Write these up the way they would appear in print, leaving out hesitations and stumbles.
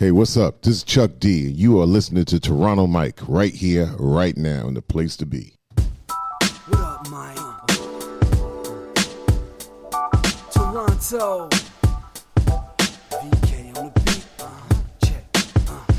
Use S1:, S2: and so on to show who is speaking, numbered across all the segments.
S1: Hey, what's up? This is Chuck D. You are listening to Toronto Mike right here, right now, in the place to be.
S2: What up, Mike? Toronto. VK on the beat. Check.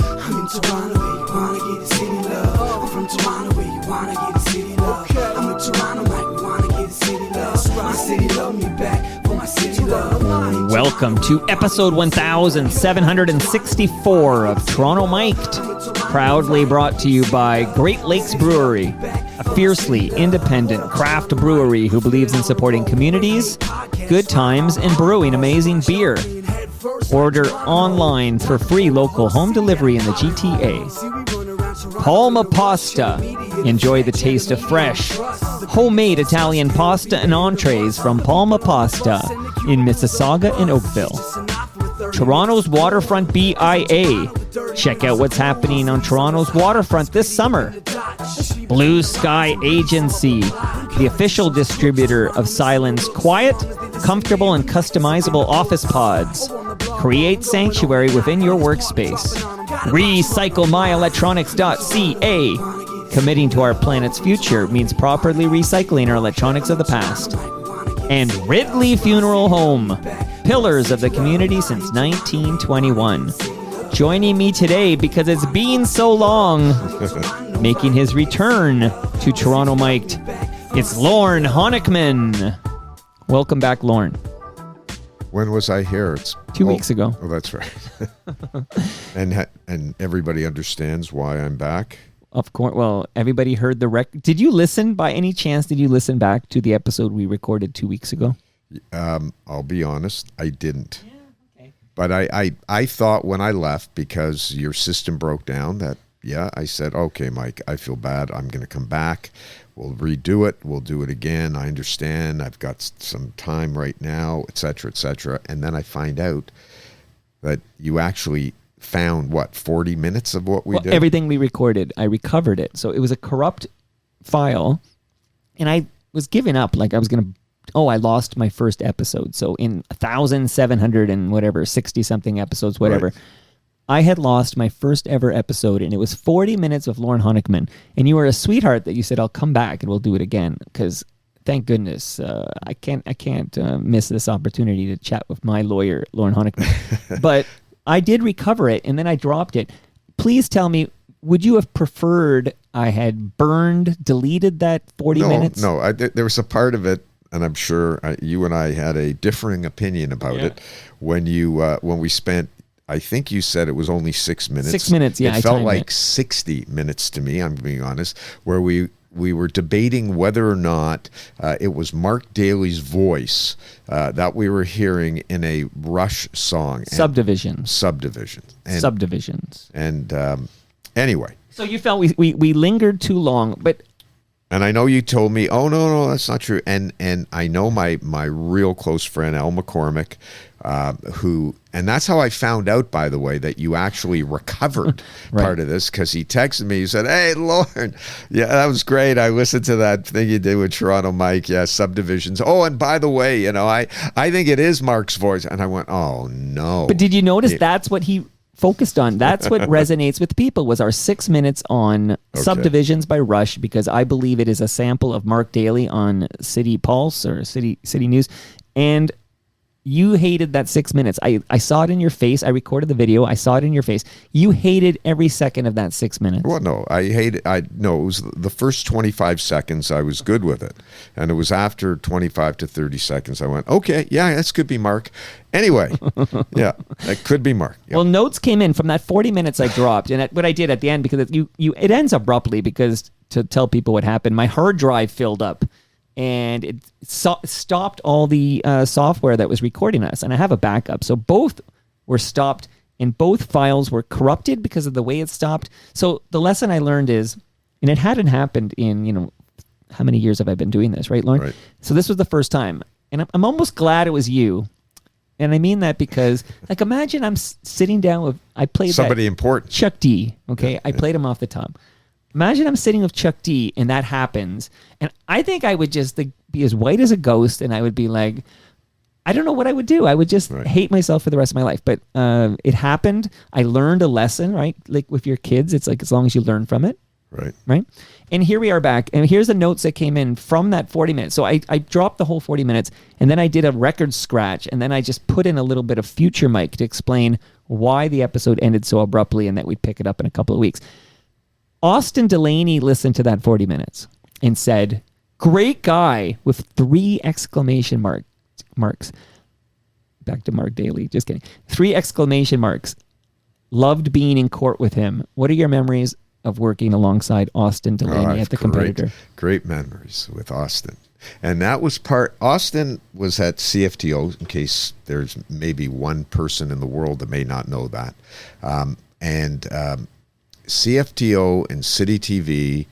S2: I'm in Toronto where you wanna get the city love. I'm from Toronto where you wanna get the city love. I'm in Toronto Mike, we wanna get the city love. My city love me back for my city love.
S3: Welcome to episode 1764 of Toronto Mic'd, proudly brought to you by Great Lakes Brewery, a fiercely independent craft brewery who believes in supporting communities, good times, and brewing amazing beer. Order online for free local home delivery in the GTA. Palma Pasta. Enjoy the taste of fresh, homemade Italian pasta and entrees from Palma Pasta in Mississauga and Oakville. Toronto's Waterfront BIA. Check out what's happening on Toronto's waterfront this summer. Blue Sky Agency, the official distributor of Silent's quiet, comfortable, and customizable office pods. Create sanctuary within your workspace. RecycleMyElectronics.ca. Committing to our planet's future means properly recycling our electronics of the past. And Ridley Funeral Home, pillars of the community since 1921. Joining me today because it's been so long, making his return to Toronto Mic'd, it's Lorne Honickman. Welcome back, Lorne.
S4: When was I here? It's
S3: 2 weeks ago.
S4: Oh, that's right. and everybody understands why I'm back.
S3: Of course. Well, everybody heard the record. Did you listen, by any chance, did you listen back to the episode we recorded 2 weeks ago?
S4: I'll be honest, I didn't.
S3: Yeah, okay.
S4: But I thought when I left, because your system broke down, that, I said, okay, Mike, I feel bad. I'm going to come back. We'll redo it. We'll do it again. I understand. I've got some time right now, et cetera, et cetera. And then I find out that you actually found, 40 minutes of what we did?
S3: Everything we recorded. I recovered it. So it was a corrupt file. And I was giving up. Like I was going to, I lost my first episode. So in 1,700 and whatever, 60-something episodes, whatever. Right. I had lost my first ever episode, and it was 40 minutes of Lorne Honickman. And you were a sweetheart that you said, I'll come back and we'll do it again. Because thank goodness, I can't miss this opportunity to chat with my lawyer, Lorne Honickman. But I did recover it, and then I dropped it. Please tell me, would you have preferred I had deleted that 40 minutes?
S4: No, there was a part of it, and I'm sure you and I had a differing opinion about it when we spent, I think you said it was only 6 minutes.
S3: 6 minutes, yeah.
S4: It felt like 60 minutes to me, I'm being honest, where we were debating whether or not it was Mark Daly's voice that we were hearing in a Rush song.
S3: Subdivisions.
S4: And anyway.
S3: So you felt we lingered too long, but...
S4: And I know you told me, oh, no, that's not true. And I know my real close friend, Al McCormick, who, and that's how I found out, by the way, that you actually recovered
S3: right.
S4: part of this, because he texted me, he said, hey, Lorne, yeah, that was great. I listened to that thing you did with Toronto Mike, Subdivisions. Oh, and by the way, I think it is Mark's voice. And I went, oh, no.
S3: But did you notice that's what he focused on? That's what resonates with people, was our 6 minutes on Subdivisions by Rush, because I believe it is a sample of Mark Daly on City Pulse or City News. And you hated that 6 minutes. I saw it in your face. I recorded the video. I saw it in your face. You hated every second of that 6 minutes.
S4: Well, no, it was the first 25 seconds I was good with it. And it was after 25 to 30 seconds I went, okay, yeah, this could be Mark. Anyway, yeah, that could be Mark. Yep.
S3: Well, notes came in from that 40 minutes I dropped. And what I did at the end, because it ends abruptly, because to tell people what happened, my hard drive filled up. And it stopped all the software that was recording us. And I have a backup. So both were stopped, and both files were corrupted because of the way it stopped. So the lesson I learned is, and it hadn't happened in, how many years have I been doing this, right, Lorne?
S4: Right.
S3: So this was the first time. And I'm almost glad it was you. And I mean that because, like, imagine I'm sitting down with, I played
S4: somebody important.
S3: Chuck D, okay? I played him off the top. Imagine I'm sitting with Chuck D and that happens. And I think I would just be as white as a ghost, and I would be like, I don't know what I would do. I would just hate myself for the rest of my life. But it happened. I learned a lesson, right? Like with your kids, it's like as long as you learn from it. Right. And here we are back. And here's the notes that came in from that 40 minutes. So I dropped the whole 40 minutes, and then I did a record scratch, and then I just put in a little bit of future Mike to explain why the episode ended so abruptly and that we'd pick it up in a couple of weeks. Austin Delaney listened to that 40 minutes and said, great guy with 3 exclamation marks. Back to Mark Daly. Just kidding. 3 exclamation marks. Loved being in court with him. What are your memories of working alongside Austin Delaney at the Competitor?
S4: Great memories with Austin. And that was Austin was at CFTO, in case there's maybe one person in the world that may not know that. CFTO and City TV,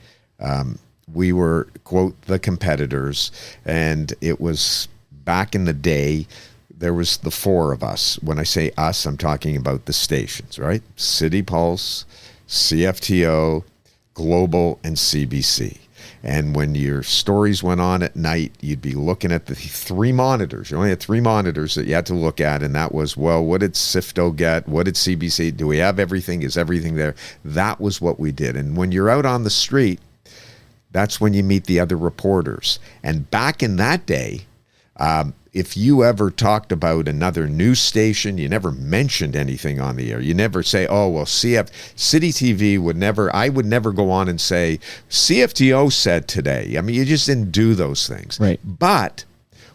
S4: we were, quote, the competitors. And it was back in the day, there was the 4 of us. When I say us, I'm talking about the stations, right? City Pulse, CFTO, Global, and CBC. And when your stories went on at night, you'd be looking at the 3 monitors. You only had 3 monitors that you had to look at, and that was, well, what did CFTO get? What did CBC? Do we have everything? Is everything there? That was what we did. And when you're out on the street, that's when you meet the other reporters. And back in that day, if you ever talked about another news station, you never mentioned anything on the air. You never say, oh, well, City TV I would never go on and say, CFTO said today. I mean, you just didn't do those things.
S3: Right.
S4: But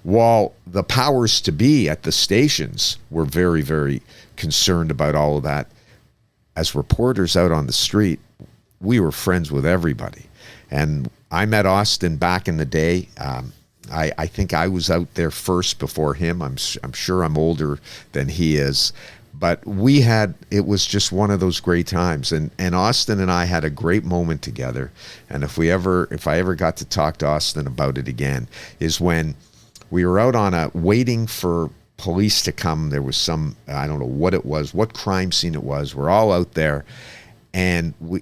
S4: while the powers to be at the stations were very, very concerned about all of that, as reporters out on the street, we were friends with everybody. And I met Austin back in the day. I think I was out there first before him. I'm sure I'm older than he is, but it was just one of those great times. And Austin and I had a great moment together. And if I ever got to talk to Austin about it again, is when we were out waiting for police to come. There was some, I don't know what it was, what crime scene it was. We're all out there, and we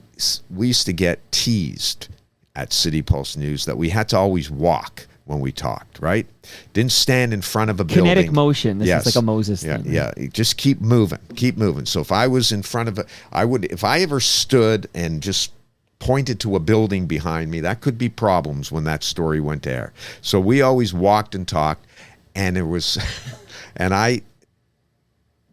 S4: used to get teased at City Pulse News that we had to always walk when we talked, right? Didn't stand in front of a building.
S3: Kinetic motion. This is like a Moses thing.
S4: Yeah, just keep moving. So if I was in front of if I ever stood and just pointed to a building behind me, that could be problems when that story went to air. So we always walked and talked, and it was, and I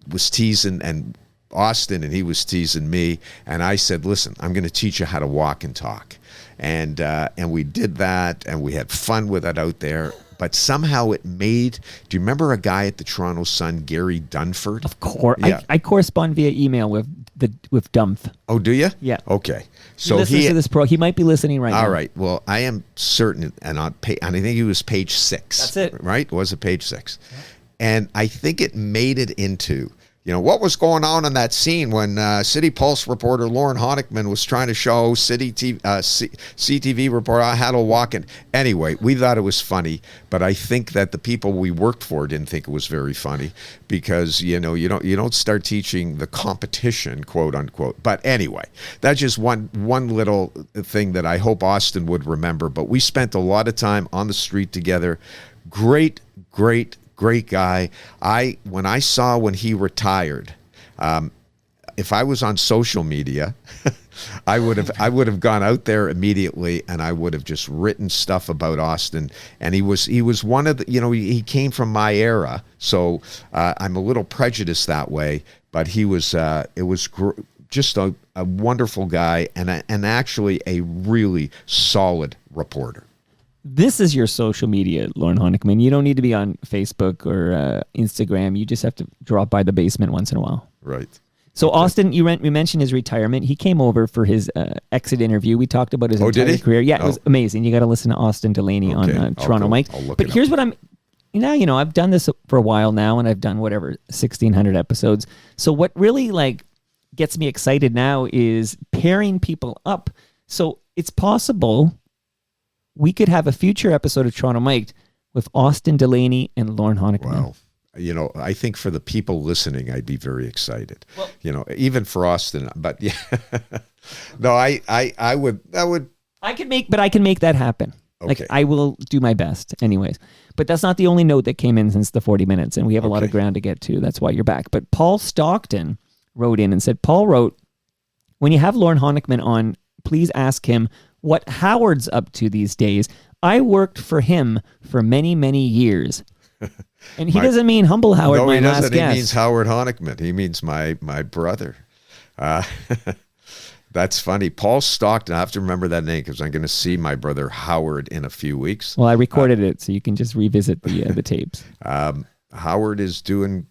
S4: was teasing and Austin, and he was teasing me, and I said, listen, I'm going to teach you how to walk and talk. And we did that, and we had fun with it out there. But somehow it made. Do you remember a guy at the Toronto Sun, Gary Dunford?
S3: Of course,
S4: yeah.
S3: I correspond via email with Dumph.
S4: Oh, do you?
S3: Yeah.
S4: Okay.
S3: So he listens to this pro. He might be listening right now.
S4: All right. Well, I am certain, and I think it was page 6.
S3: That's it.
S4: Right? Was it page 6? Yeah. And I think it made it into. What was going on in that scene when City Pulse reporter Lorne Honickman was trying to show CTV reporter how to walk in. Anyway, we thought it was funny, but I think that the people we worked for didn't think it was very funny because, you don't start teaching the competition, quote unquote. But anyway, that's just one little thing that I hope Austin would remember. But we spent a lot of time on the street together. Great guy. When I saw when he retired, if I was on social media, I would have gone out there immediately, and I would have just written stuff about Austin. And he was one of the, he came from my era, so I'm a little prejudiced that way. But he was just a wonderful guy, and actually a really solid reporter.
S3: This is your social media, Lorne Honickman. You don't need to be on Facebook or Instagram. You just have to drop by the basement once in a while.
S4: Right.
S3: So okay. Austin, you mentioned his retirement. He came over for his exit interview. We talked about his entire career. Yeah, it was amazing. You got to listen to Austin Delaney on Toronto Mike. But here's what I've done this for a while now, and I've done 1,600 episodes. So what really gets me excited now is pairing people up. So it's possible we could have a future episode of Toronto Mike with Austin Delaney and Lorne Honickman.
S4: Wow. I think for the people listening, I'd be very excited. Well, even for Austin, but yeah. No, I would.
S3: I can make that happen.
S4: Okay.
S3: I will do my best anyways. But But that's not the only note that came in since the 40 minutes, and we have a lot of
S4: Okay.
S3: ground to get to. That's why you're back. But Paul Stockton wrote in and said, Paul wrote, when you have Lorne Honickman on, please ask him what Howard's up to these days. I worked for him for many, many years. And he doesn't mean Humble Howard,
S4: No,
S3: my
S4: he
S3: last
S4: doesn't. He
S3: guest.
S4: means Howard Honickman. He means my brother. That's funny. Paul Stockton. I have to remember that name because I'm going to see my brother Howard in a few weeks.
S3: Well, I recorded it, so you can just revisit the tapes.
S4: Howard's doing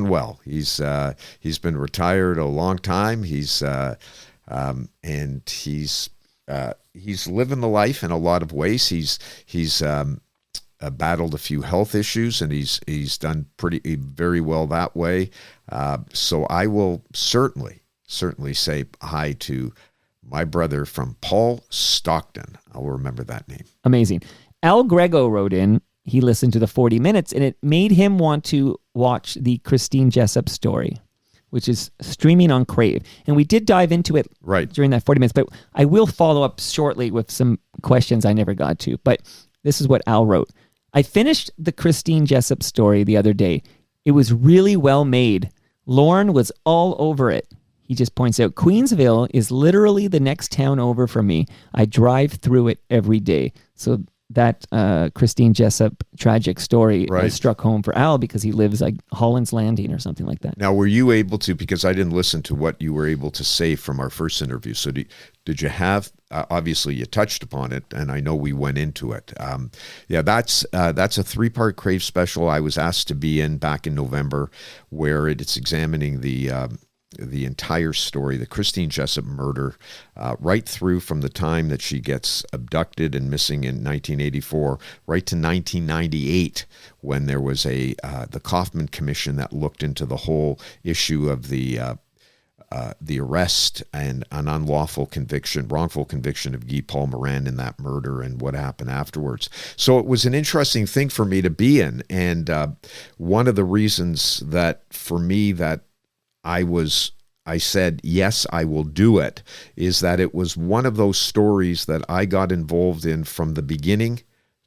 S4: well. He's been retired a long time. He's living the life in a lot of ways. He's battled a few health issues, and he's done very well that way. So I will certainly say hi to my brother from Paul Stockton. I'll remember that name.
S3: Amazing. Al Grego wrote in. He listened to the 40 minutes, and it made him want to watch the Christine Jessup story, which is streaming on Crave. And we did dive into it during that 40 minutes, but I will follow up shortly with some questions I never got to. But this is what Al wrote. I finished the Christine Jessup story the other day. It was really well made. Lorne was all over it. He just points out, Queensville is literally the next town over for me. I drive through it every day. So that Christine Jessup tragic story struck home for Al because he lives like Holland's Landing or something like that.
S4: Now, were you able to, because I didn't listen to what you were able to say from our first interview, so did you have, obviously you touched upon it, and I know we went into it. That's a 3-part Crave special I was asked to be in back in November, where it's examining the entire story, the Christine Jessup murder, right through from the time that she gets abducted and missing in 1984, right to 1998, when there was the Kaufman Commission that looked into the whole issue of the arrest and an wrongful conviction of Guy Paul Morin in that murder and what happened afterwards. So it was an interesting thing for me to be in. And one of the reasons that for me that I said, yes, I will do it, is that it was one of those stories that I got involved in from the beginning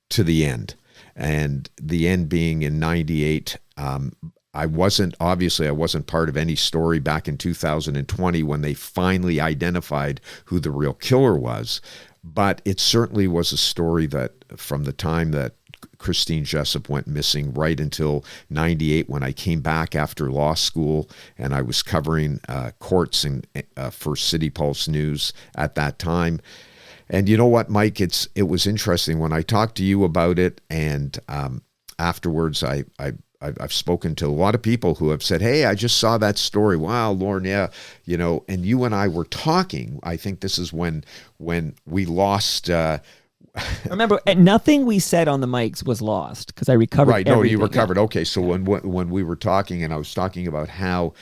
S4: to the end. And the end being in 98. I wasn't part of any story back in 2020 when they finally identified who the real killer was. But it certainly was a story that from the time that Christine Jessup went missing right until 98, when I came back after law school and I was covering courts for City Pulse News at that time. And you know what, Mike, it was interesting when I talked to you about it, and afterwards I've spoken to a lot of people who have said, hey, I just saw that story. Wow, Lorne, yeah. And you and I were talking. I think this is when we lost
S3: Remember, nothing we said on the mics was lost because I recovered everything.
S4: Right, no, you recovered. Okay, so when we were talking, and I was talking about how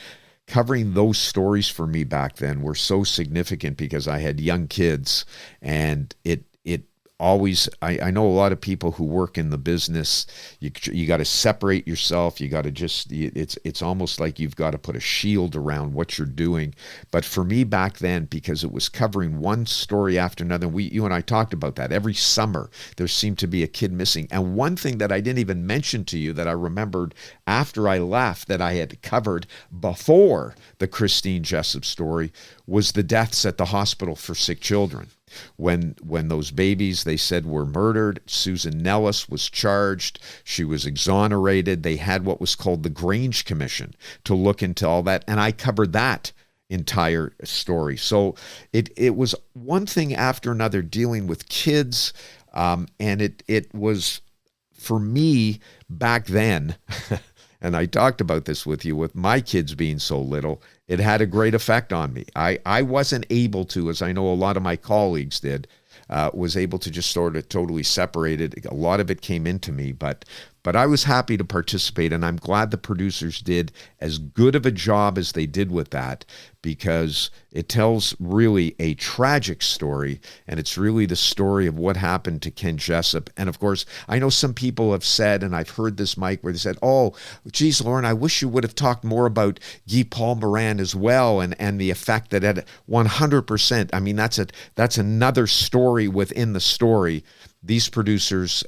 S4: covering those stories for me back then were so significant because I had young kids, and it always, I know a lot of people who work in the business, you got to separate yourself. You got to just, it's almost like you've got to put a shield around what you're doing. But for me back then, because it was covering one story after another, you and I talked about that. Every summer there seemed to be a kid missing. And one thing that I didn't even mention to you that I remembered after I left that I had covered before the Christine Jessup story was the deaths at the hospital for sick children. When those babies, they said, were murdered, Susan Nellis was charged. She was exonerated. They had what was called the Grange Commission to look into all that. And I covered that entire story. So it was one thing after another dealing with kids. And it was, for me back then, and I talked about this with you, with my kids being so little, it had a great effect on me. I wasn't able to, as I know a lot of my colleagues did, was able to just sort of totally separate it. A lot of it came into me, but I was happy to participate, and I'm glad the producers did as good of a job as they did with that, because it tells really a tragic story, and it's really the story of what happened to Ken Jessup. And of course, I know some people have said, and I've heard this, Mike, where they said, oh, geez, Lorne, I wish you would have talked more about Guy Paul Morin as well, and the effect that had 100%. I mean, that's another story within the story these producers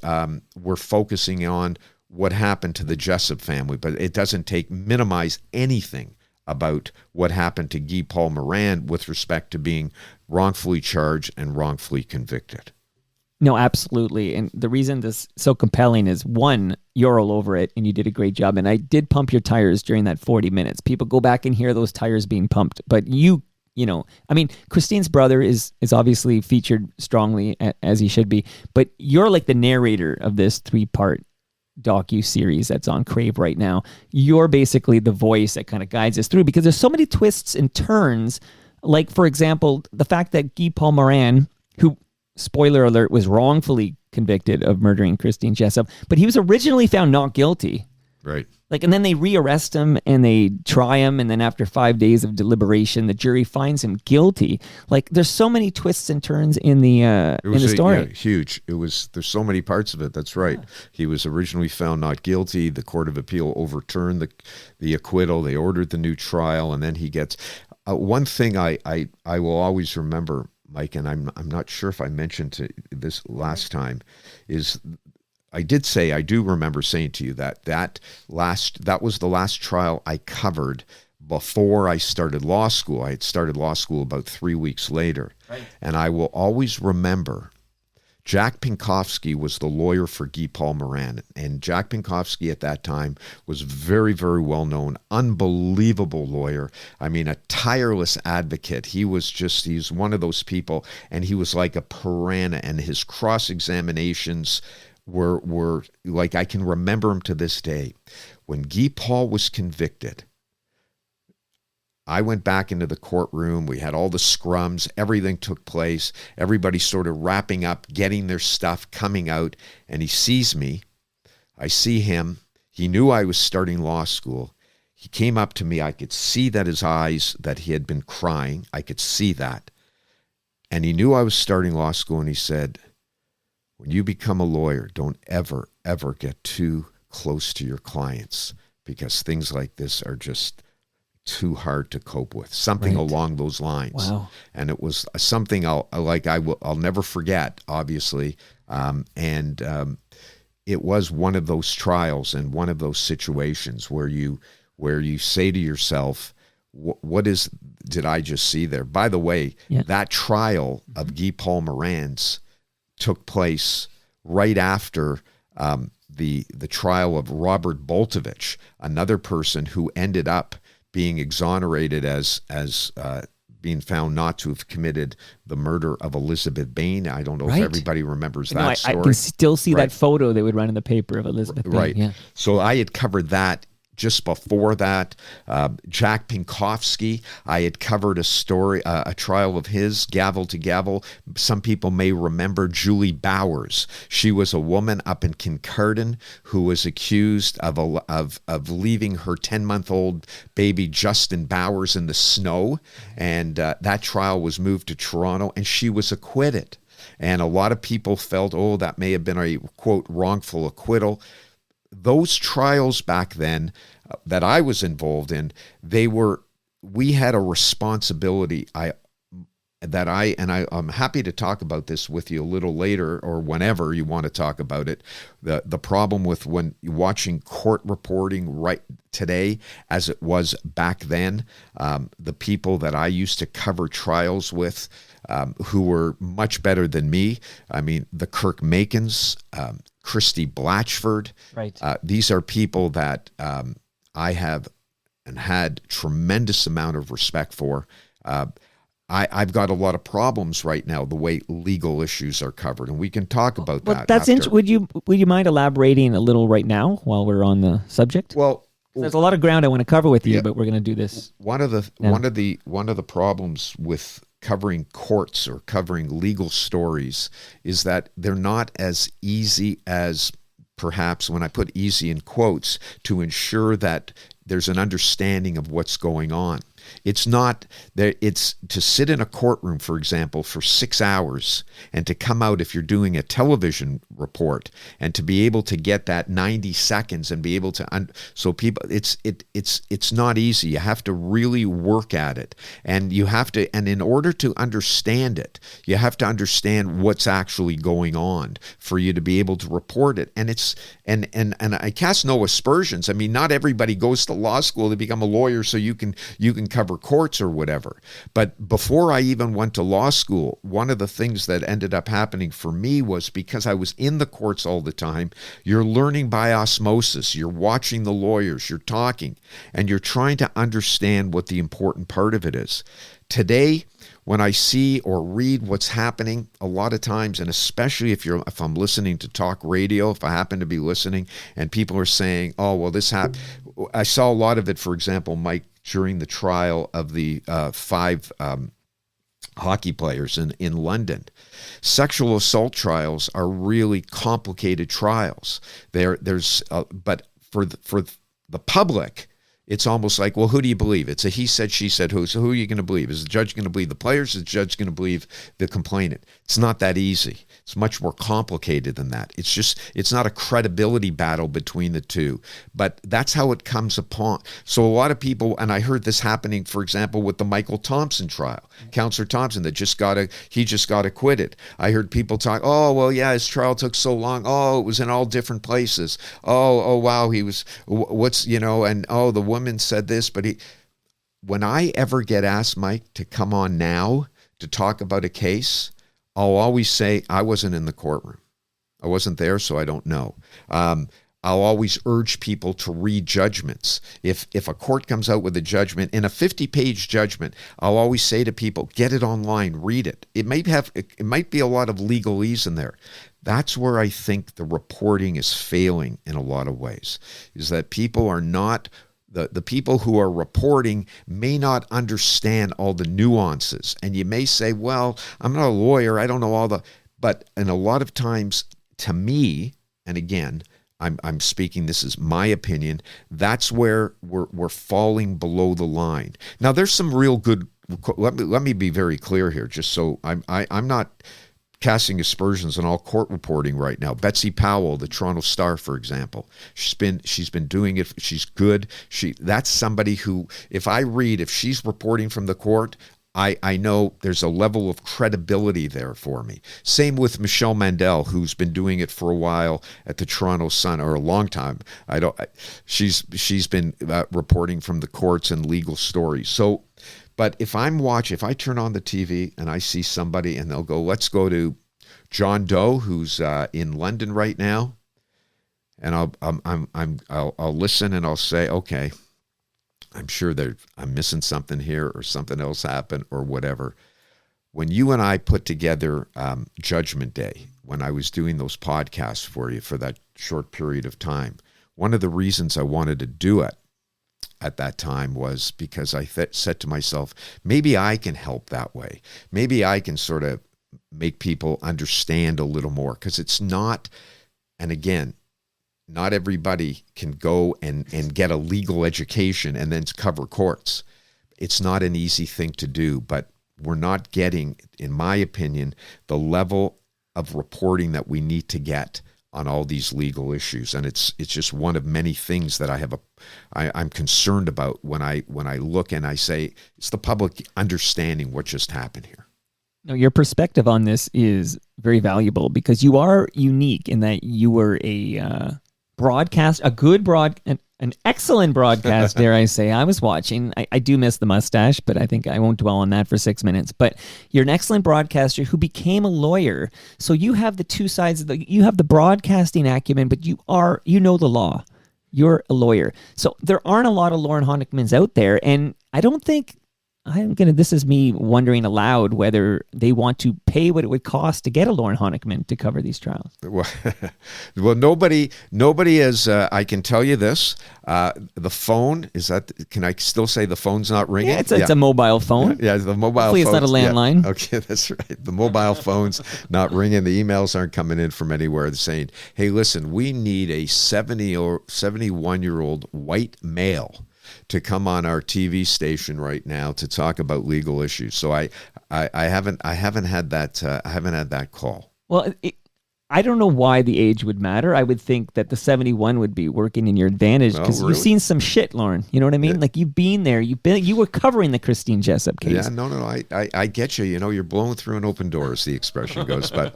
S4: were focusing on what happened to the Jessup family, but it doesn't minimize anything about what happened to Guy Paul Moran with respect to being wrongfully charged and wrongfully convicted.
S3: No, absolutely. And the reason this is so compelling is, one, you're all over it and you did a great job. And I did pump your tires during that 40 minutes. People go back and hear those tires being pumped. But you know, I mean, Christine's brother is obviously featured strongly, as he should be. But you're like the narrator of this 3-part docu-series that's on Crave right now. You're basically the voice that kind of guides us through, because there's so many twists and turns. Like, for example, the fact that Guy Paul Moran, who, spoiler alert, was wrongfully convicted of murdering Christine Jessup, but he was originally found not guilty.
S4: Right.
S3: Like, and then they rearrest him and they try him, and then after 5 days of deliberation, the jury finds him guilty. Like, there's so many twists and turns in the story.
S4: Yeah, huge. There's so many parts of it. That's right. Yeah. He was originally found not guilty. The Court of Appeal overturned the acquittal. They ordered the new trial, and then he gets one thing I will always remember, Mike, and I'm not sure if I mentioned this last time, is I do remember saying to you that was the last trial I covered before I started law school. I had started law school about 3 weeks later. Right. And I will always remember Jack Pinkowski was the lawyer for Guy Paul Moran. And Jack Pinkowski at that time was very, very well known, unbelievable lawyer. I mean, a tireless advocate. He's one of those people, and he was like a piranha, and his cross-examinations were like, I can remember him to this day. When Guy Paul was convicted, I went back into the courtroom. We had all the scrums. Everything took place. Everybody sort of wrapping up, getting their stuff, coming out. And he sees me. I see him. He knew I was starting law school. He came up to me. I could see that his eyes, that he had been crying. I could see that. And he knew I was starting law school. And he said, when you become a lawyer, don't ever, ever get too close to your clients, because things like this are just too hard to cope with. Something along those lines. Wow. And it was something I'll never forget, obviously. It was one of those trials and one of those situations where you say to yourself, what did I just see there? By the way, that trial of Guy Paul Moran's took place right after the trial of Robert Boltovich, another person who ended up being exonerated as being found not to have committed the murder of Elizabeth Bain. I don't know if everybody remembers that story.
S3: I can still see that photo they would run in the paper of Elizabeth Bain.
S4: Right.
S3: Yeah.
S4: So I had covered that. Just before that, Jack Pinkowski, I had covered a story, a trial of his, gavel to gavel. Some people may remember Julie Bowers. She was a woman up in Kincardine who was accused of leaving her 10-month-old baby Justin Bowers in the snow, and that trial was moved to Toronto, and she was acquitted. And a lot of people felt, that may have been a, quote, wrongful acquittal. Those trials back then that I was involved in, we had a responsibility. I'm happy to talk about this with you a little later or whenever you want to talk about it. The problem with when you're watching court reporting right today as it was back then, the people that I used to cover trials with, who were much better than me. I mean, the Kirk Makins, Christy Blatchford. Right. These are people that I have and had tremendous amount of respect for. I've got a lot of problems right now, the way legal issues are covered, and we can talk about that.
S3: That's would you mind elaborating a little right now while we're on the subject?
S4: Well,
S3: there's a lot of ground I want to cover with you, but we're going to do this.
S4: One of the problems with covering courts or covering legal stories is that they're not as easy as, perhaps when I put easy in quotes, to ensure that there's an understanding of what's going on. It's not there. It's to sit in a courtroom, for example, for 6 hours and to come out, if you're doing a television report, and to be able to get that 90 seconds and be able to, so people, it's not easy. You have to really work at it, and you have to, and in order to understand it, you have to understand what's actually going on for you to be able to report it. And it's, and I cast no aspersions. I mean, not everybody goes to law school to become a lawyer so you can cover courts or whatever. But before I even went to law school, one of the things that ended up happening for me was, because I was in the courts all the time, you're learning by osmosis. You're watching the lawyers, you're talking, and you're trying to understand what the important part of it is. Today, when I see or read what's happening, a lot of times, and especially if I'm listening to talk radio, if I happen to be listening and people are saying, oh, well, this happened. I saw a lot of it, for example, Mike, during the trial of the 5 hockey players in London. Sexual assault trials are really complicated trials. But for the public, it's almost like, well, who do you believe? It's a he said, she said, who. So who are you going to believe? Is the judge going to believe the players? Is the judge going to believe the complainant? It's not that easy. It's much more complicated than that. It's not a credibility battle between the two, but that's how it comes upon. So a lot of people, and I heard this happening, for example, with the Michael Thompson trial, Counselor Thompson, that he just got acquitted. I heard people talk, oh, well, yeah, his trial took so long. Oh, it was in all different places. Oh, wow, he was, and oh, the woman said this, but when I ever get asked, Mike, to come on now to talk about a case, I'll always say, I wasn't in the courtroom. I wasn't there, so I don't know. I'll always urge people to read judgments. If a court comes out with a judgment, in a 50-page judgment, I'll always say to people, get it online, read it. It might be a lot of legalese in there. That's where I think the reporting is failing in a lot of ways, is that people are not, the people who are reporting may not understand all the nuances. And you may say, well, I'm not a lawyer, I don't know all the, but in a lot of times, to me, and again, I'm speaking, this is my opinion, that's where we're falling below the line. Now, there's some real good, let me be very clear here, just so I'm not casting aspersions on all court reporting right now. Betsy Powell, the Toronto Star, for example, she's been doing it. She's good. That's somebody who, if she's reporting from the court, I know there's a level of credibility there for me. Same with Michelle Mandel, who's been doing it for a while at the Toronto Sun, or a long time. She's been reporting from the courts and legal stories. So, but if I turn on the TV and I see somebody and they'll go, let's go to John Doe, who's in London right now, and I'll listen and I'll say, okay, I'm sure I'm missing something here, or something else happened, or whatever. When you and I put together Judgment Day, when I was doing those podcasts for you for that short period of time, one of the reasons I wanted to do it at that time was because I said to myself, maybe I can help that way. Maybe I can sort of make people understand a little more, because it's not, and again, not everybody can go and get a legal education and then cover courts. It's not an easy thing to do, but we're not getting, in my opinion, the level of reporting that we need to get on all these legal issues. And it's just one of many things that I'm concerned about when I look and I say, it's the public understanding what just happened here.
S3: No, your perspective on this is very valuable, because you are unique in that you were an excellent broadcast, dare I say. I was watching. I do miss the mustache, but I think I won't dwell on that for 6 minutes. But you're an excellent broadcaster who became a lawyer. So you have the two sides you have the broadcasting acumen, but you know the law. You're a lawyer. So there aren't a lot of Lorne Honickmans out there, and I don't think this is me wondering aloud whether they want to pay what it would cost to get a Lorne Honickman to cover these trials.
S4: Well, nobody is, I can tell you this, the phone, can I still say the phone's not ringing?
S3: Yeah, it's a mobile phone.
S4: Yeah, the mobile phone.
S3: Hopefully it's not a landline.
S4: Yeah. Okay, that's right. The mobile phone's not ringing. The emails aren't coming in from anywhere. They're saying, hey, listen, we need a 71-year-old white male to come on our TV station right now to talk about legal issues. So I haven't had that call.
S3: Well, I don't know why the age would matter. I would think that the 71 would be working in your advantage because
S4: really?
S3: you've seen some shit, Lorne. You know what I mean?
S4: Yeah.
S3: Like you've been there. You were covering the Christine Jessup case.
S4: Yeah, no, I get you. You know, you're blowing through an open door, as the expression goes. But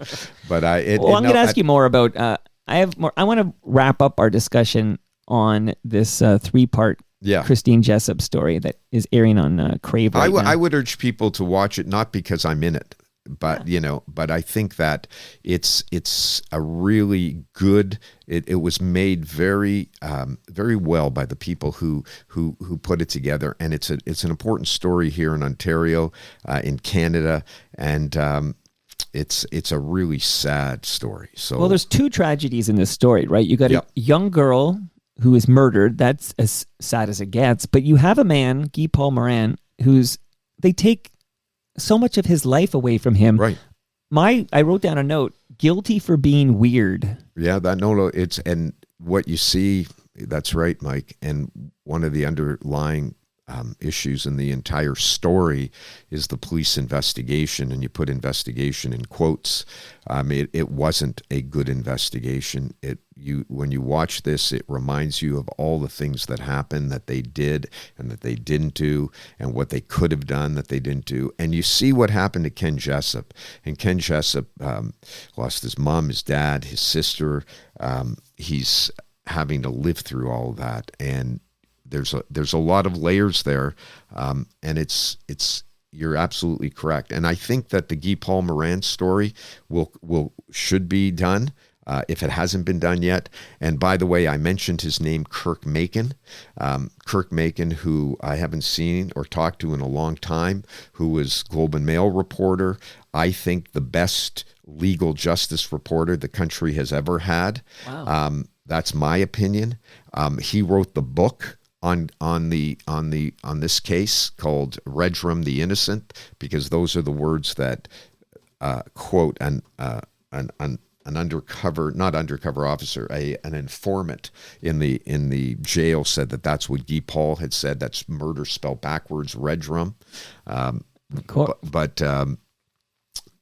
S3: I'm going to ask you more about. I have more. I want to wrap up our discussion on this 3-part Christine Jessup story that is airing on Crave right now.
S4: I would urge people to watch it, not because I'm in it, but but I think that it's a really good. It was made very very well by the people who put it together, and it's an important story here in Ontario, in Canada, and it's a really sad story. So
S3: well, there's 2 tragedies in this story, right? You got a young girl who is murdered. That's as sad as it gets. But you have a man, Guy Paul Morin, they take so much of his life away from him.
S4: Right.
S3: I wrote down a note, guilty for being weird.
S4: Yeah, and what you see, that's right, Mike. And one of the underlying issues in the entire story is the police investigation, and you put investigation in quotes. It wasn't a good investigation. When you watch this, it reminds you of all the things that happened that they did and that they didn't do, and what they could have done that they didn't do. And you see what happened to Ken Jessup. And Ken Jessup lost his mom, his dad, his sister. He's having to live through all of that, and there's a lot of layers there, and it's you're absolutely correct. And I think that the Guy Paul Morin story should be done if it hasn't been done yet. And by the way, I mentioned his name, Kirk Macon. Kirk Macon, who I haven't seen or talked to in a long time, who was Globe and Mail reporter. I think the best legal justice reporter the country has ever had. Wow. That's my opinion. He wrote the book on this case called Redrum the Innocent, because those are the words that quote an undercover, not undercover officer, an informant in the jail said that's what Guy Paul had said. That's murder spelled backwards, Redrum. But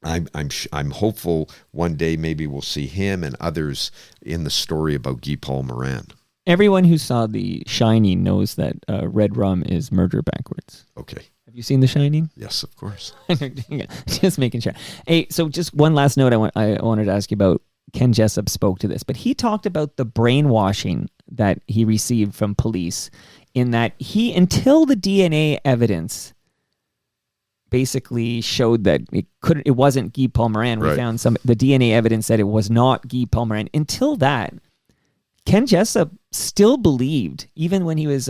S4: I'm hopeful one day maybe we'll see him and others in the story about Guy Paul Morin.
S3: Everyone who saw The Shining knows that red rum is murder backwards.
S4: Okay.
S3: Have you seen The Shining?
S4: Yes, of course.
S3: Just making sure. Hey, so just one last note I wanted to ask you about. Ken Jessup spoke to this, but he talked about the brainwashing that he received from police, in that until the DNA evidence basically showed that it wasn't Guy Paul Morin. We found the DNA evidence that it was not Guy Paul Morin. Until that, Ken Jessup still believed, even when he was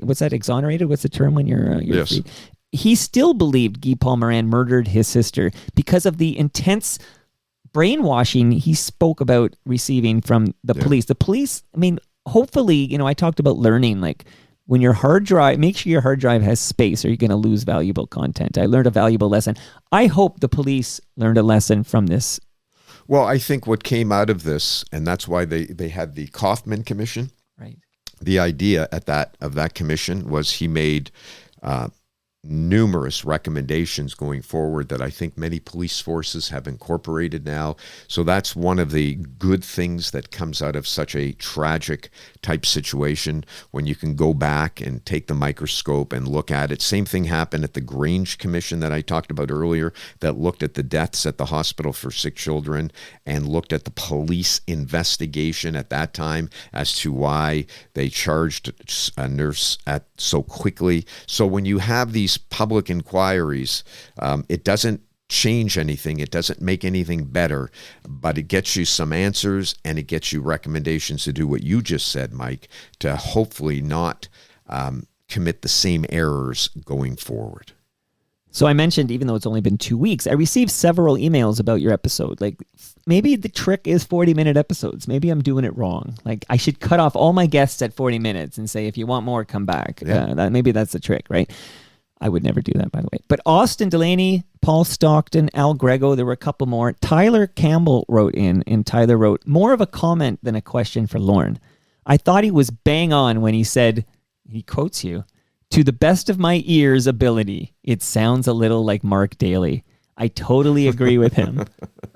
S3: what's that, exonerated? What's the term when you're
S4: yes.
S3: free? He still believed Guy Paul Morin murdered his sister because of the intense brainwashing he spoke about receiving from the police. The police, I mean, hopefully, I talked about learning, like when your hard drive, make sure your hard drive has space or you're going to lose valuable content. I learned a valuable lesson. I hope the police learned a lesson from this.
S4: Well, I think what came out of this, and that's why they had the Kaufman Commission.
S3: Right.
S4: The idea of that commission was he made numerous recommendations going forward that I think many police forces have incorporated now. So that's one of the good things that comes out of such a tragic type situation, when you can go back and take the microscope and look at it. Same thing happened at the Grange Commission that I talked about earlier, that looked at the deaths at the hospital for sick children and looked at the police investigation at that time as to why they charged a nurse so quickly. So when you have these public inquiries, it doesn't change anything. It doesn't make anything better, but it gets you some answers and it gets you recommendations to do what you just said, Mike, to hopefully not commit the same errors going forward.
S3: So I mentioned, even though it's only been 2 weeks, I received several emails about your episode. Like, maybe the trick is 40-minute episodes. Maybe I'm doing it wrong. Like, I should cut off all my guests at 40 minutes and say, if you want more, come back. Yeah. Maybe that's the trick, right? I would never do that, by the way. But Austin Delaney, Paul Stockton, Al Grego, there were a couple more. Tyler Campbell wrote in, and Tyler wrote, more of a comment than a question for Lorne. I thought he was bang on when he said he quotes you, "To the best of my ears ability, it sounds a little like Mark Daly." I totally agree with him.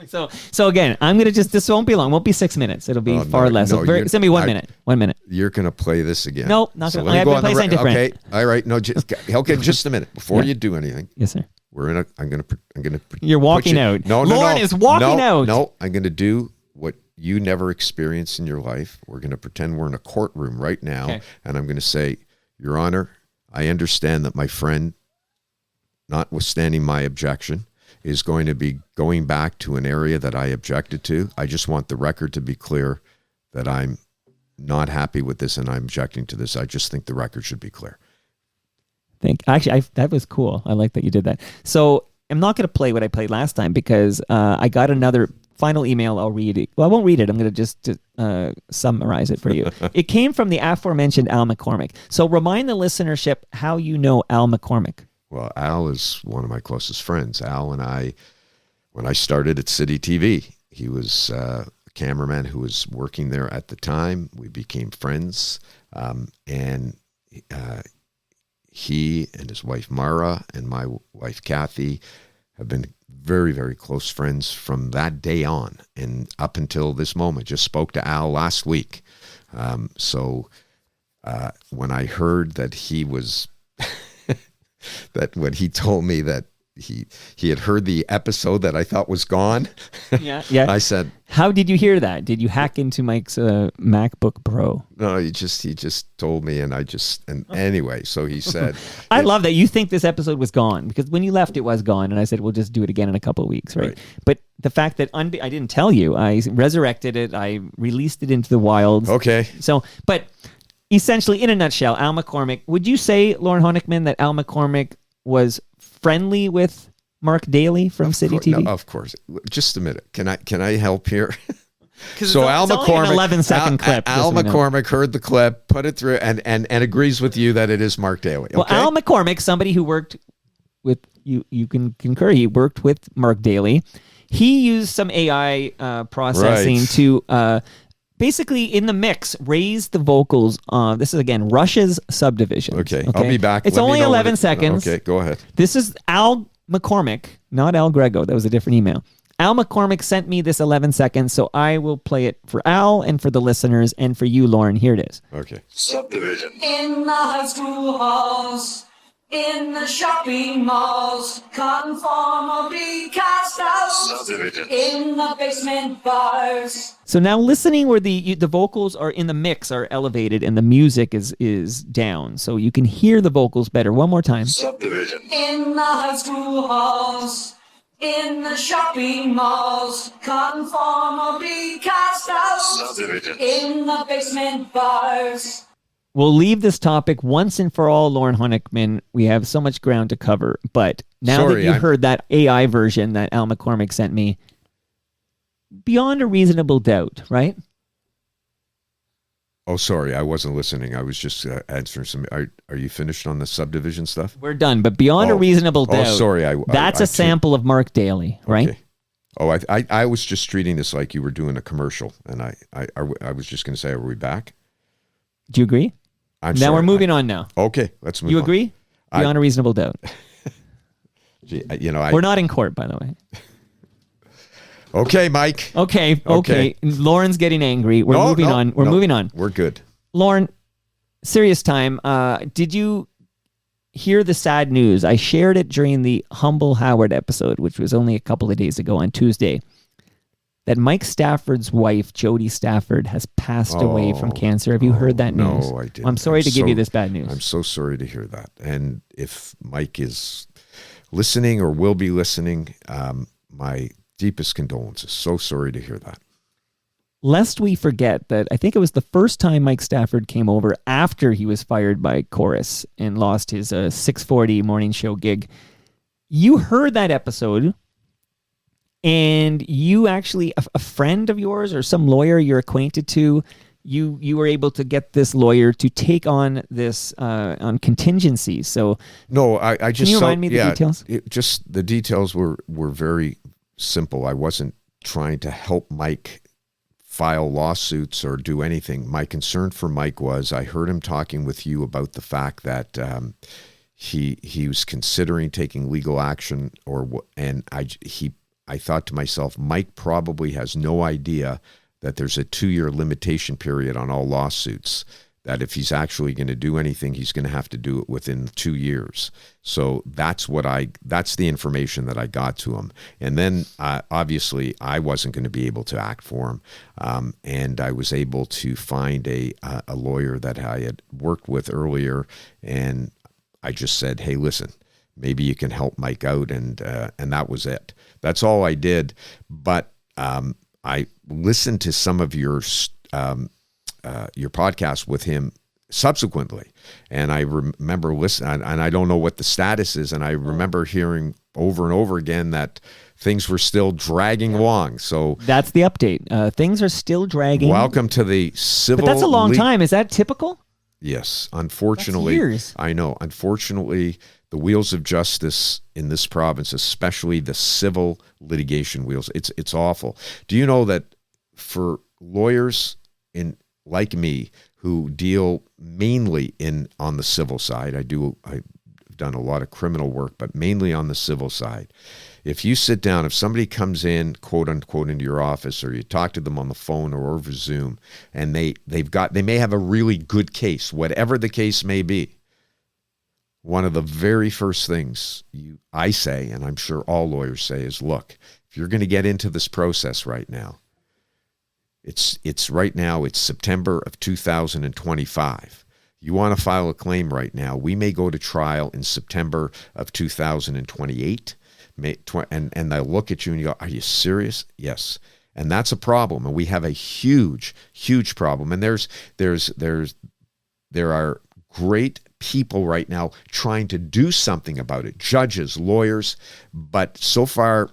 S3: So again, I'm going to this won't be long. It won't be 6 minutes. It'll be far less.
S4: No,
S3: It's going to be 1 minute. 1 minute.
S4: You're going to play this again.
S3: No, not going to.
S4: let me
S3: I've
S4: go
S3: been
S4: on the
S3: playing something different.
S4: Okay. All right. No, okay, just a minute. Before you do anything.
S3: Yes, sir.
S4: I'm going to
S3: You're walking out.
S4: No,
S3: Lorne is walking out.
S4: No, I'm going to do what you never experienced in your life. We're going to pretend we're in a courtroom right now.
S3: Okay.
S4: And I'm going to say, Your Honor, I understand that my friend, notwithstanding my objection, is going to be going back to an area that I objected to. I just want the record to be clear that I'm not happy with this and I'm objecting to this. I just think the record should be clear.
S3: That was cool. I like that you did that. So I'm not going to play what I played last time because I got another final email. I'll read it. Well, I won't read it. I'm going to just summarize it for you. It came from the aforementioned Al McCormick. So remind the listenership how you know Al McCormick.
S4: Well, Al is one of my closest friends. Al and I, when I started at City TV, he was a cameraman who was working there at the time. We became friends. And he and his wife, Mara, and my wife, Kathy, have been very, very close friends from that day on and up until this moment. Just spoke to Al last week. So when I heard that he was... that when he told me that he had heard the episode that I thought was gone.
S3: Yeah.
S4: I said,
S3: how did you hear that? Did you hack into Mike's MacBook Pro?
S4: No, he just told me, and anyway, so he said,
S3: I love that you think this episode was gone because when you left, it was gone, and I said we'll just do it again in a couple of weeks, right? But the fact that I didn't tell you, I resurrected it, I released it into the wild.
S4: Okay.
S3: So, but essentially, in a nutshell, Al McCormick. Would you say, Lorne Honickman, that Al McCormick was friendly with Mark Daly from City TV?
S4: No, of course. Just a minute. Can I help here?
S3: So Al McCormick, 11-second clip.
S4: Al McCormick heard the clip, put it through, and agrees with you that it is Mark Daly. Okay?
S3: Well, Al McCormick, somebody who worked with you can concur. He worked with Mark Daly. He used some AI processing to. Basically, in the mix, raise the vocals. This is, again, Russia's Subdivision.
S4: Okay, I'll be back.
S3: It's only 11 seconds.
S4: Okay, go ahead.
S3: This is Al McCormick, not Al Grego. That was a different email. Al McCormick sent me this 11 seconds, so I will play it for Al and for the listeners and for you, Lorne. Here it is.
S4: Okay.
S2: Subdivision. In the high school halls, in the shopping malls, conformably cast out. Subdivision. In the basement bars.
S3: So now listening where the vocals are in the mix are elevated and the music is down, so you can hear the vocals better. One more time.
S2: Subdivision. In the high school halls, in the shopping malls, conformably cast out. Subdivision. In the basement bars.
S3: We'll leave this topic once and for all, Lorne Honickman. We have so much ground to cover, but now that you heard that AI version that Al McCormick sent me, beyond a reasonable doubt, right?
S4: Oh, sorry, I wasn't listening. I was just answering some. Are you finished on the Subdivision stuff?
S3: We're done, but beyond a reasonable doubt.
S4: Oh, sorry.
S3: That's a sample of Mark Daly, right?
S4: Okay. Oh, I was just treating this like you were doing a commercial, and I was just going to say, are we back?
S3: Do you agree?
S4: I'm
S3: now
S4: sorry.
S3: we're moving on now.
S4: Okay, let's move on.
S3: You agree? Beyond a reasonable doubt.
S4: Gee,
S3: we're not in court, by the way.
S4: Okay, Mike.
S3: Okay. Lauren's getting angry. We're moving on. We're moving on.
S4: We're good.
S3: Lorne, serious time. Did you hear the sad news? I shared it during the Humble Howard episode, which was only a couple of days ago on Tuesday, that Mike Stafford's wife, Jody Stafford, has passed away from cancer. Have you heard that news?
S4: No, I didn't.
S3: I'm sorry to give you this bad news.
S4: I'm so sorry to hear that. And if Mike is listening or will be listening, my deepest condolences. So sorry to hear that.
S3: Lest we forget that I think it was the first time Mike Stafford came over after he was fired by Chorus and lost his 640 morning show gig. You heard that episode, and you actually, a friend of yours or some lawyer you're acquainted to, you were able to get this lawyer to take on this on contingencies. So
S4: no, I just
S3: can you remind me the details?
S4: Just the details were very simple. I wasn't trying to help Mike file lawsuits or do anything. My concern for Mike was I heard him talking with you about the fact that he was considering taking legal action, and I thought to myself, Mike probably has no idea that there's a 2-year limitation period on all lawsuits, that if he's actually going to do anything, he's going to have to do it within 2 years. So that's the information that I got to him. And then obviously I wasn't going to be able to act for him. And I was able to find a lawyer that I had worked with earlier. And I just said, hey, listen, maybe you can help Mike out. And that was it. That's all I did. But I listened to some of your podcast with him subsequently, and I remember listening, and I don't know what the status is, and I remember hearing over and over again that things were still dragging along. So
S3: that's the update. Things are still dragging.
S4: Welcome to the civil.
S3: But that's a long time. Is that typical?
S4: Yes, unfortunately.
S3: That's years.
S4: I know. Unfortunately, the wheels of justice in this province, especially the civil litigation wheels, it's awful. Do you know that for lawyers like me who deal mainly on the civil side, I've done a lot of criminal work, but mainly on the civil side. If you sit down, if somebody comes in, quote unquote, into your office, or you talk to them on the phone or over Zoom, and they may have a really good case, whatever the case may be, one of the very first things I say, and I'm sure all lawyers say, is, look, if you're going to get into this process right now, it's September of 2025. You want to file a claim right now, we may go to trial in September of 2028. And they'll look at you and you go, are you serious? Yes. And that's a problem. And we have a huge, huge problem. And there are great people right now trying to do something about it, judges, lawyers. But so far,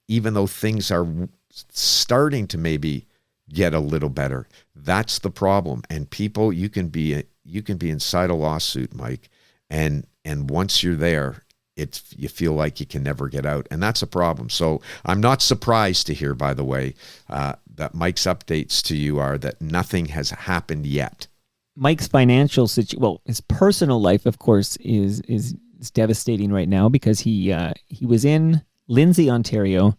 S4: even though things are starting to maybe get a little better, that's the problem. And people, you can be inside a lawsuit, Mike, and once you're there, you feel like you can never get out, and that's a problem. So I'm not surprised to hear, by the way, that Mike's updates to you are that nothing has happened yet.
S3: Mike's financial his personal life, of course, is devastating right now because he was in Lindsay, Ontario,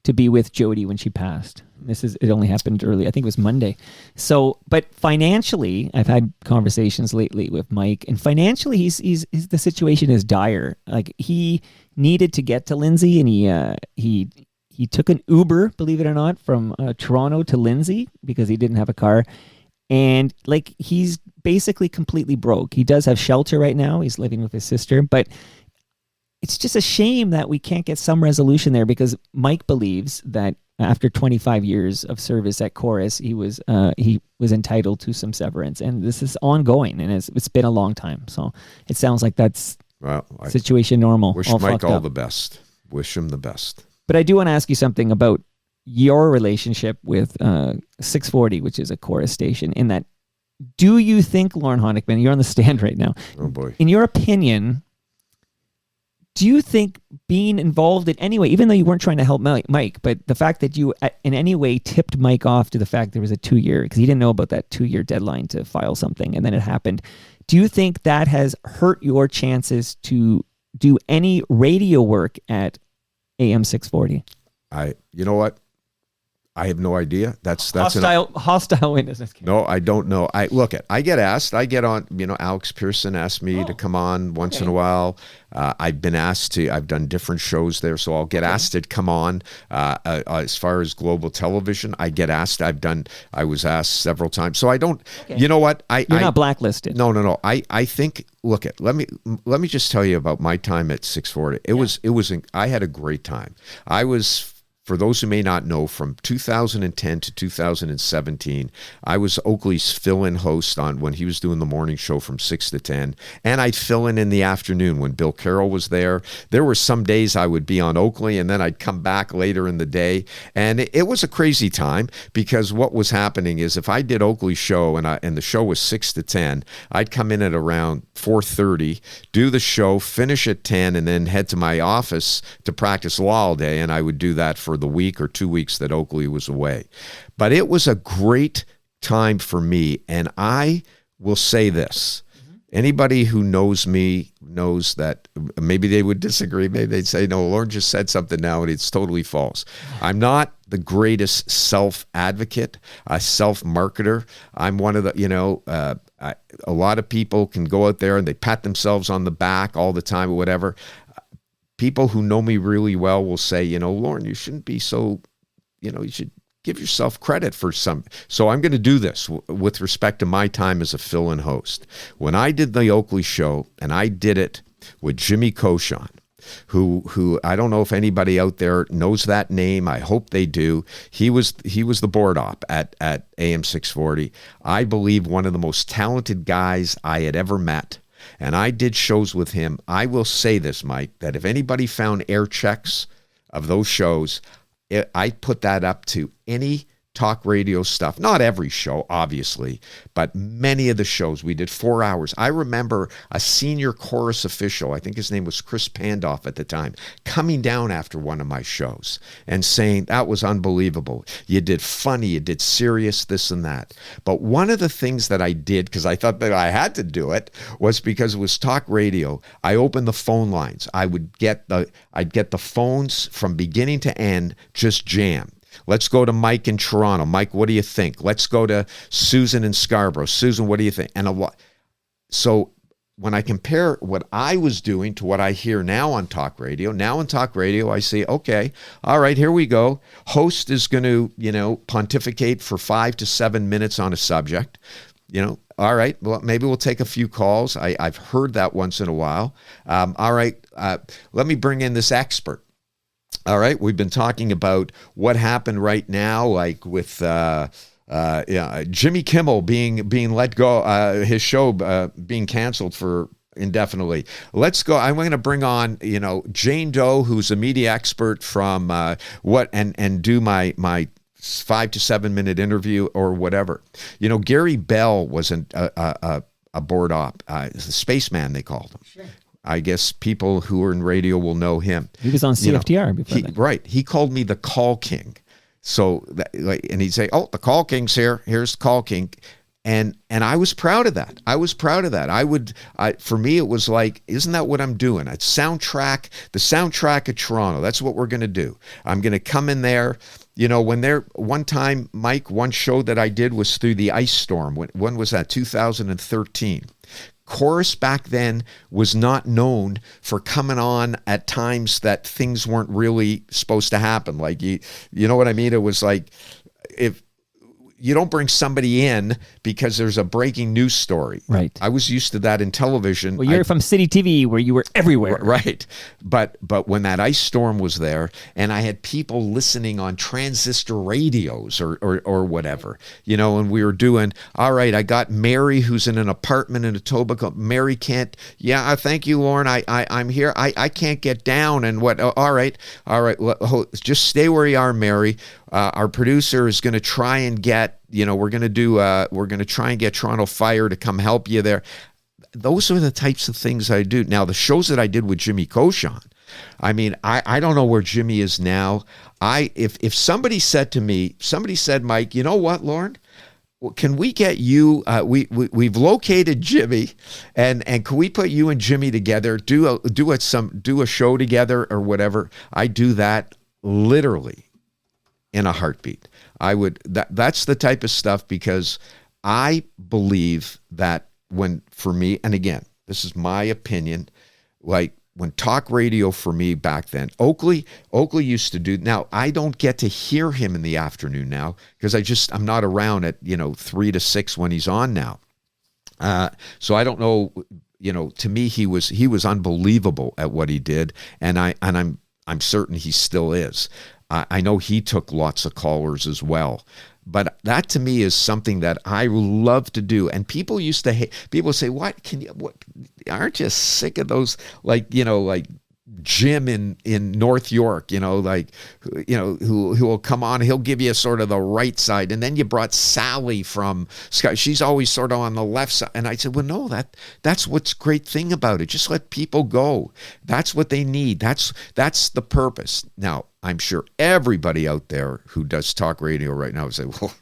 S3: to be with Jody when she passed. It only happened early. I think it was Monday. So, but financially, I've had conversations lately with Mike, and financially, the situation is dire. Like, he needed to get to Lindsay, and he took an Uber, believe it or not, from Toronto to Lindsay because he didn't have a car, and like, he's basically completely broke. He does have shelter right now. He's living with his sister, but it's just a shame that we can't get some resolution there, because Mike believes that after 25 years of service at Chorus, he was entitled to some severance, and this is ongoing, and it's been a long time. So it sounds like that's situation normal.
S4: Wish Mike all the best. Wish him the best.
S3: But I do want to ask you something about your relationship with 640, which is a Chorus station. In that, do you think, Lorne Honickman, you're on the stand right now?
S4: Oh boy!
S3: In your opinion, do you think being involved in any way, even though you weren't trying to help Mike, but the fact that you in any way tipped Mike off to the fact there was a 2-year, because he didn't know about that 2-year deadline to file something, and then it happened, do you think that has hurt your chances to do any radio work at AM 640?
S4: You know what? I have no idea. That's
S3: hostile witness.
S4: No, I don't know. I get asked. I get on. Alex Pearson asked me to come on once in a while. I've been asked to. I've done different shows there, so I'll get asked to come on. As far as global television, I get asked. I was asked several times. So I don't. Okay. You know what? You're
S3: not blacklisted.
S4: No. I think. Let me just tell you about my time at 640. I had a great time. I was. For those who may not know, from 2010 to 2017, I was Oakley's fill-in host when he was doing the morning show from 6 to 10, and I'd fill in the afternoon when Bill Carroll was there. There were some days I would be on Oakley, and then I'd come back later in the day, and it was a crazy time, because what was happening is if I did Oakley's show and the show was 6 to 10, I'd come in at around 4:30, do the show, finish at 10, and then head to my office to practice law all day, and I would do that for for the week or 2 weeks that Oakley was away. But it was a great time for me, and I will say this. Anybody who knows me knows that maybe they would disagree. Maybe they'd say, no, Lorne just said something now and it's totally false. I'm not the greatest self-advocate, a self-marketer. I'm one of the, a lot of people can go out there and they pat themselves on the back all the time or whatever. People who know me really well will say, Lorne, you shouldn't be so, you should give yourself credit for some. So I'm going to do this with respect to my time as a fill-in host. When I did the Oakley show, and I did it with Jimmy Cochon, who I don't know if anybody out there knows that name. I hope they do. He was the board op at AM 640. I believe one of the most talented guys I had ever met. And I did shows with him. I will say this, Mike, that if anybody found air checks of those shows, I put that up to any talk radio stuff. Not every show, obviously, but many of the shows. We did 4 hours. I remember a senior chorus official, I think his name was Chris Pandoff at the time, coming down after one of my shows and saying, that was unbelievable. You did funny, you did serious, this and that. But one of the things that I did, because I thought that I had to do it, was because it was talk radio. I opened the phone lines. I'd get the phones from beginning to end, just jam. Let's go to Mike in Toronto. Mike, what do you think? Let's go to Susan in Scarborough. Susan, what do you think? So when I compare what I was doing to what I hear now on talk radio, I say, okay, all right, here we go. Host is going to, pontificate for 5 to 7 minutes on a subject. All right, well, maybe we'll take a few calls. I've heard that once in a while. All right, let me bring in this expert. All right, we've been talking about what happened right now, like with Jimmy Kimmel being let go, his show being canceled for indefinitely. Let's go. I'm going to bring on Jane Doe, who's a media expert from and do my 5 to 7 minute interview or whatever. Gary Bell was a board op, the spaceman they called him. Sure. I guess people who are in radio will know him.
S3: He was on CFTR before that.
S4: Right. He called me the Call King. So, and he'd say, "Oh, the Call King's here. Here's the Call King," and I was proud of that. For me, it was like, isn't that what I'm doing? The soundtrack of Toronto. That's what we're going to do. I'm going to come in there. One time, Mike, one show that I did was through the ice storm. When was that? 2013. Chorus back then was not known for coming on at times that things weren't really supposed to happen. Like, you know what I mean? It was like, if you don't bring somebody in because there's a breaking news story.
S3: Right.
S4: I was used to that in television.
S3: Well, you're from City TV where you were everywhere.
S4: Right. But when that ice storm was there and I had people listening on transistor radios or whatever, and we were doing, all right, I got Mary who's in an apartment in Etobicoke. Mary can't, thank you, Lorne. I'm here. I can't get down and what, all right. Well, just stay where you are, Mary. Our producer is going to try and get, we're going to try and get Toronto Fire to come help you there. Those are the types of things I do. Now, the shows that I did with Jimmy Cochon, I mean, I don't know where Jimmy is now. If somebody said, Mike, you know what, Lorne? Can we get you? We've located Jimmy, and can we put you and Jimmy together? Do a show together or whatever. I do that literally in a heartbeat. That's the type of stuff, because I believe that for me, and again, this is my opinion, like when talk radio for me back then, Oakley used to do, now I don't get to hear him in the afternoon now because I'm not around at 3 to 6 when he's on now. So I don't know, to me he was unbelievable at what he did, and I'm certain he still is. I know he took lots of callers as well. But that to me is something that I love to do. And people used to hate, people say, what, aren't you sick of those, like Jim in North York, like, who will come on, he'll give you sort of the right side. And then you brought Sally from Sky. She's always sort of on the left side. And I said, well, no, that's what's great thing about it. Just let people go. That's what they need. That's the purpose. Now, I'm sure everybody out there who does talk radio right now would say, well,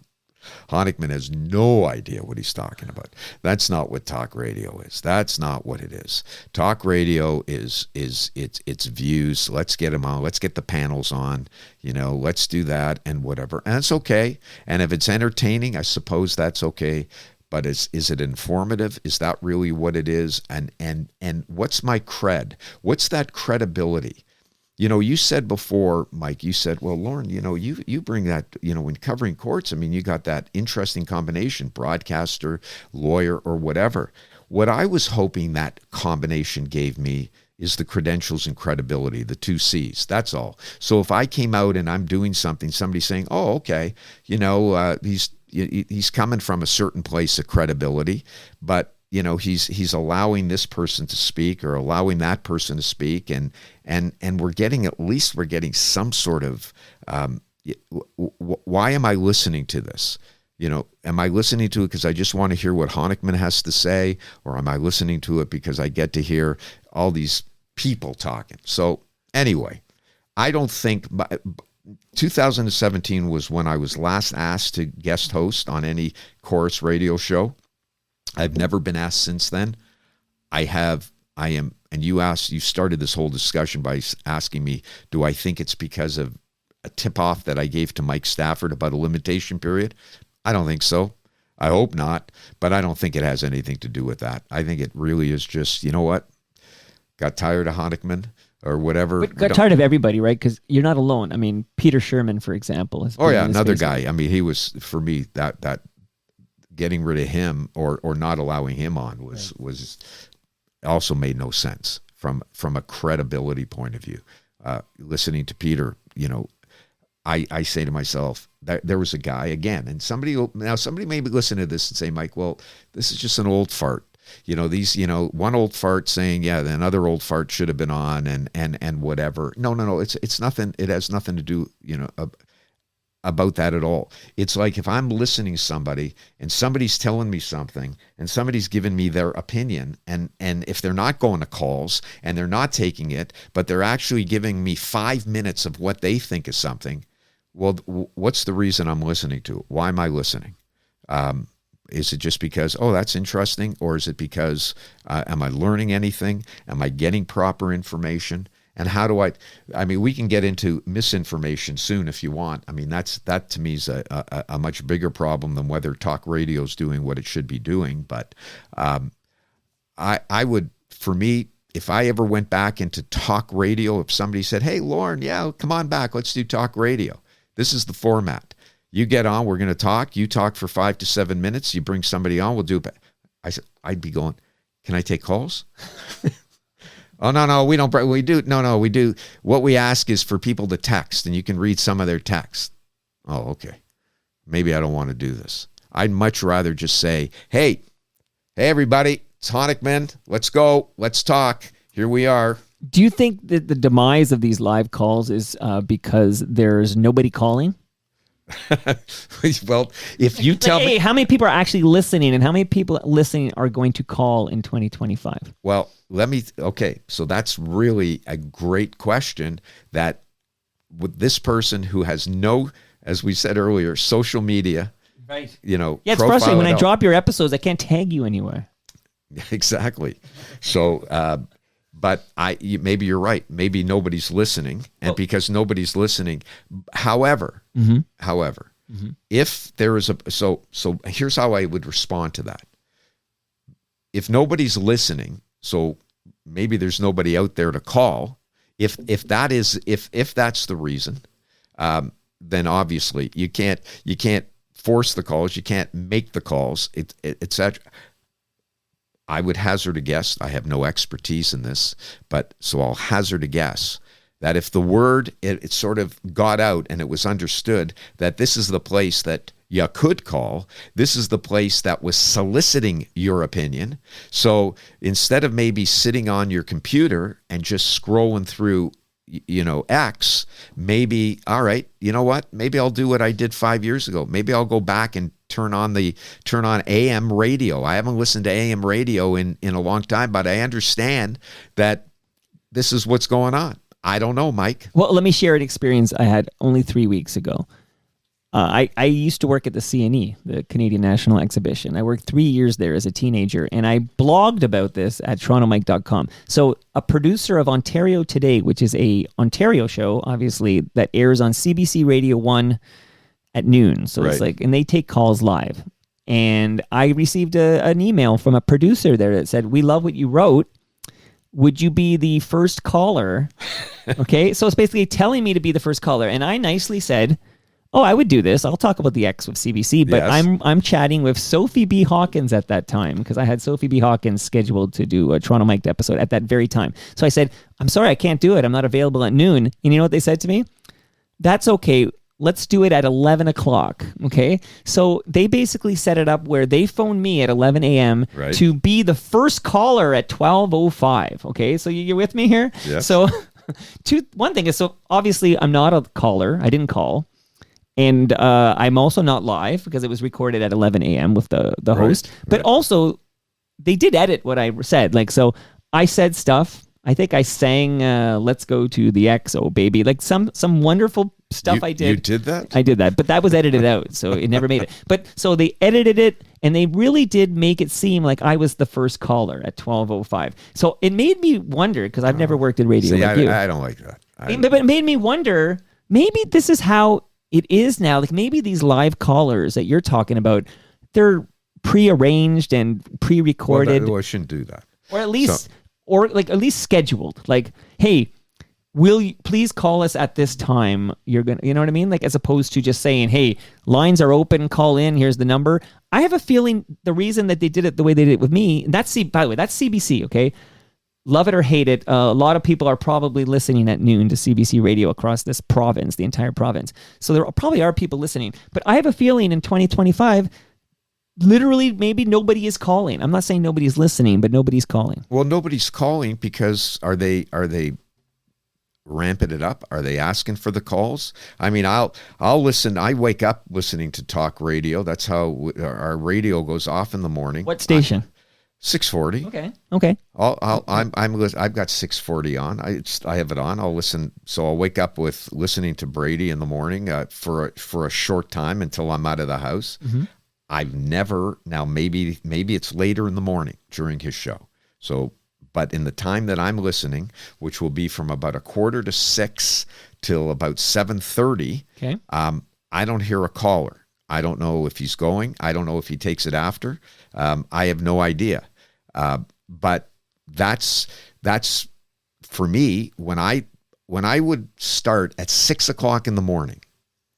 S4: Honickman has no idea what he's talking about. That's not what talk radio is. That's not what it is. Talk radio is it's views. Let's get them on. Let's get the panels on. Let's do that and whatever. And it's okay. And if it's entertaining, I suppose that's okay. But is it informative? Is that really what it is? And what's my cred? What's that credibility? You said before, Mike, you said, well, Lorne, you bring that, when covering courts, I mean, you got that interesting combination, broadcaster, lawyer, or whatever. What I was hoping that combination gave me is the credentials and credibility, the 2 C's. That's all. So if I came out and I'm doing something, somebody's saying, oh, okay, he's coming from a certain place of credibility, but he's allowing this person to speak or allowing that person to speak, and we're getting some sort of why am I listening to this? Am I listening to it because I just want to hear what Honickman has to say, or am I listening to it because I get to hear all these people talking? So anyway, I don't think 2017 was when I was last asked to guest host on any chorus radio show. I've never been asked since then. And you started this whole discussion by asking me, do I think it's because of a tip-off that I gave to Mike Stafford about a limitation period? I don't think so. I hope not, but I don't think it has anything to do with that. I think it really is just, got tired of Honickman or whatever.
S3: But got tired of everybody, right? Because you're not alone. I mean, Peter Sherman, for example.
S4: Another guy. I mean, he was, for me, that getting rid of him or not allowing him on was also made no sense from a credibility point of view. Listening to Peter, I say to myself, there was a guy again, and somebody may be listening to this and say, Mike, well, this is just an old fart. One old fart saying, yeah, another old fart should have been on and whatever. No, it's nothing. It has nothing to do, about that at all. It's like if I'm listening to somebody and somebody's telling me something and somebody's giving me their opinion, and if they're not going to calls and they're not taking it, but they're actually giving me 5 minutes of what they think is something, well, what's the reason I'm listening to it? Why am I listening? Is it just because, oh, that's interesting? Or is it because, am I learning anything? Am I getting proper information? And how do I mean, we can get into misinformation soon if you want. I mean, that to me is a much bigger problem than whether talk radio is doing what it should be doing. But I would, for me, if I ever went back into talk radio, if somebody said, hey, Lorne, yeah, come on back, let's do talk radio. This is the format. You get on, we're going to talk. You talk for 5 to 7 minutes. You bring somebody on, we'll do it. I'd be going, can I take calls? Oh, no, we don't. We do. No, we do. What we ask is for people to text, and you can read some of their text. Oh, okay. Maybe I don't want to do this. I'd much rather just say, hey, everybody, it's Honickman. Let's go. Let's talk. Here we are.
S3: Do you think that the demise of these live calls is because there's nobody calling?
S4: Well, if you tell me,
S3: how many people are actually listening, and how many people listening are going to call in 2025?
S4: Well, okay, so that's really a great question that with this person who has no, as we said earlier, social media,
S3: right? Yeah, it's frustrating when I drop your episodes, I can't tag you anywhere.
S4: Exactly. So, but maybe you're right. Maybe nobody's listening, and because nobody's listening, however, if there is so here's how I would respond to that. If nobody's listening, so maybe there's nobody out there to call. If that's the reason, then obviously you can't force the calls. You can't make the calls. Etc. I would hazard a guess. I have no expertise in this, but so I'll hazard a guess that if the word it sort of got out and it was understood that this is the place that you could call. This is the place that was soliciting your opinion. So instead of maybe sitting on your computer and just scrolling through, X, maybe, all right, you know what? Maybe I'll do what I did 5 years ago. Maybe I'll go back and turn on AM radio. I haven't listened to AM radio in a long time, but I understand that this is what's going on. I don't know, Mike.
S3: Well, let me share an experience I had only 3 weeks ago. I used to work at the CNE, the Canadian National Exhibition. I worked 3 years there as a teenager, and I blogged about this at torontomike.com. So a producer of Ontario Today, which is a Ontario show, obviously, that airs on CBC Radio 1 at noon. So it's like, and they take calls live. And I received an email from a producer there that said, "We love what you wrote. Would you be the first caller?" Okay, so it's basically telling me to be the first caller. And I nicely said, "Oh, I would do this. I'll talk about the X with CBC." But
S4: Yes.
S3: I'm chatting with Sophie B. Hawkins at that time, because I had Sophie B. Hawkins scheduled to do a Toronto Mike episode at that very time. So I said, "I'm sorry, I can't do it. I'm not available at noon." And you know what they said to me? "That's okay. Let's do it at 11 o'clock." Okay. So they basically set it up where they phoned me at 11 a.m.
S4: Right.
S3: to be the first caller at 12:05. Okay. So you're with me here?
S4: Yes.
S3: So one thing is, so obviously I'm not a caller. I didn't call. And I'm also not live because it was recorded at 11 a.m. with the host. But also, they did edit what I said. Like, so I said stuff. I think I sang "Let's Go to the XO, Baby." Like some wonderful stuff I did.
S4: You did that?
S3: I did that. But that was edited out, so it never made it. But so they edited it, and they really did make it seem like I was the first caller at 12:05. So it made me wonder, because I've never worked in radio
S4: See,
S3: like you.
S4: I don't like that.
S3: But it made me wonder, maybe this is how it is now. Like maybe these live callers that you're talking about, they're pre-arranged and pre-recorded,
S4: Well, I shouldn't do that.
S3: or at least scheduled. Like, hey, will you please call us at this time? You're gonna, you know what I mean? Like, as opposed to just saying, hey, lines are open, call in, here's the number. I have a feeling the reason that they did it the way they did it with me, and by the way, that's CBC, okay? Love it or hate it, a lot of people are probably listening at noon to CBC radio across this province, the entire province. So there probably are people listening. But I have a feeling in 2025, literally maybe nobody is calling. I'm not saying nobody's listening, but nobody's calling.
S4: Well, nobody's calling because are they ramping it up? Are they asking for the calls? I mean, I'll listen. I wake up listening to talk radio. That's how our radio goes off in the morning.
S3: What station?
S4: 640.
S3: Okay.
S4: I've got 640 on. I have it on. I'll listen. So I'll wake up with listening to Brady in the morning for a short time until I'm out of the house.
S3: Mm-hmm.
S4: I've never, now maybe it's later in the morning during his show. So, but in the time that I'm listening, which will be from about 5:45 till about 7:30,
S3: Okay.
S4: I don't hear a caller. I don't know if he's going. I don't know if he takes it after. I have no idea. But that's for me, when I would start at 6 o'clock in the morning,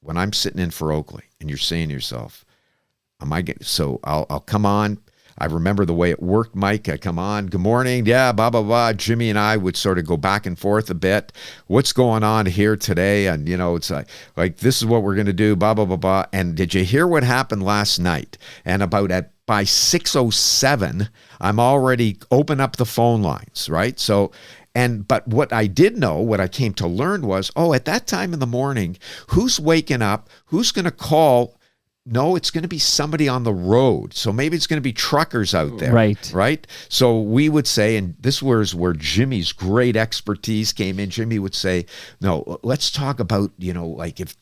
S4: when I'm sitting in for Oakley, and you're saying to yourself, so I'll come on. I remember the way it worked, Mike. I come on, good morning, yeah, blah, blah, blah. Jimmy and I would sort of go back and forth a bit. What's going on here today? And, it's like this is what we're going to do, blah, blah, blah, blah. And did you hear what happened last night? And by 6:07, I'm already open up the phone lines, right? So, but what I did know, what I came to learn was, at that time in the morning, who's waking up? Who's going to call? No, it's going to be somebody on the road. So maybe it's going to be truckers out there. Right. So we would say, and this was where Jimmy's great expertise came in. Jimmy would say, no, let's talk about, like if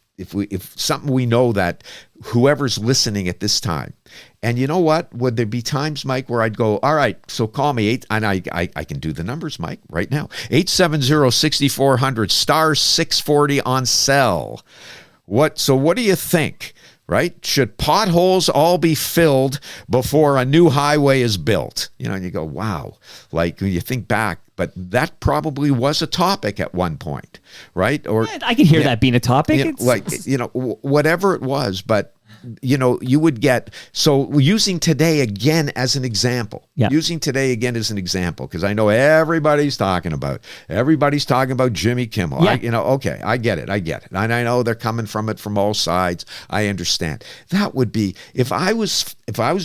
S4: something we know that whoever's listening at this time. And you know what? Would there be times, Mike, where I'd go, all right, so call me, and I can do the numbers, Mike, right now. 870-6400, star 640 on cell. So what do you think? Right? Should potholes all be filled before a new highway is built? And you go, wow. Like when you think back, but that probably was a topic at one point, right? Or
S3: I can hear that being a topic.
S4: whatever it was, but you would get, so using today again as an example,
S3: Yeah.
S4: because I know everybody's talking about Jimmy Kimmel.
S3: Yeah.
S4: Okay, I get it. And I know they're coming from it from all sides. I understand. That would be, if I was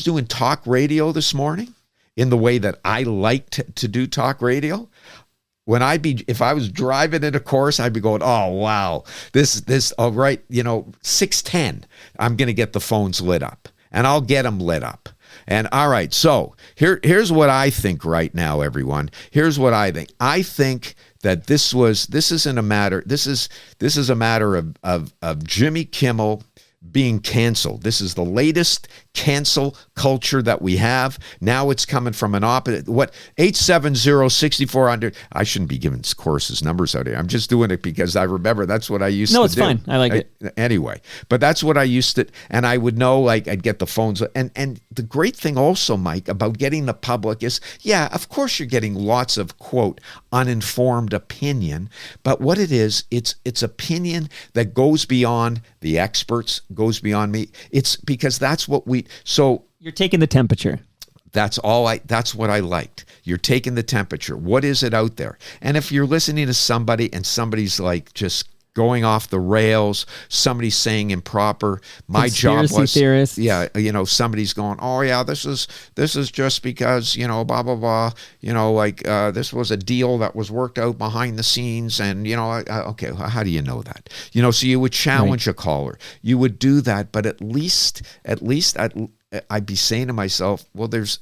S4: doing talk radio this morning in the way that I liked to do talk radio, if I was driving in a course, I'd be going, oh, wow, this, all right, 6:10, I'm going to get the phones lit up, and I'll get them lit up. And all right, so here's what I think right now, everyone. Here's what I think. I think that this is a matter of Jimmy Kimmel being canceled. This is the latest cancel culture that we have. Now it's coming from an opposite. 870-6400. I shouldn't be giving courses numbers out here. I'm just doing it because I remember that's what I used to do.
S3: No, it's fine. I like it.
S4: Anyway, but that's what I used to, and I would know, like, I'd get the phones. And the great thing also, Mike, about getting the public is, yeah, of course you're getting lots of, quote, uninformed opinion, but what it is, it's opinion that goes beyond the experts, goes beyond me. It's because that's what so
S3: You're taking the temperature.
S4: that's what I liked. You're taking the temperature. What is it out there? And if you're listening to somebody and somebody's like just going off the rails, somebody's saying improper, my job was,
S3: theorists.
S4: yeah, somebody's going, oh yeah, this is just because, blah, blah, blah, this was a deal that was worked out behind the scenes. And, okay, how do you know that? So you would challenge a caller. You would do that, but at least I'd be saying to myself, well, there's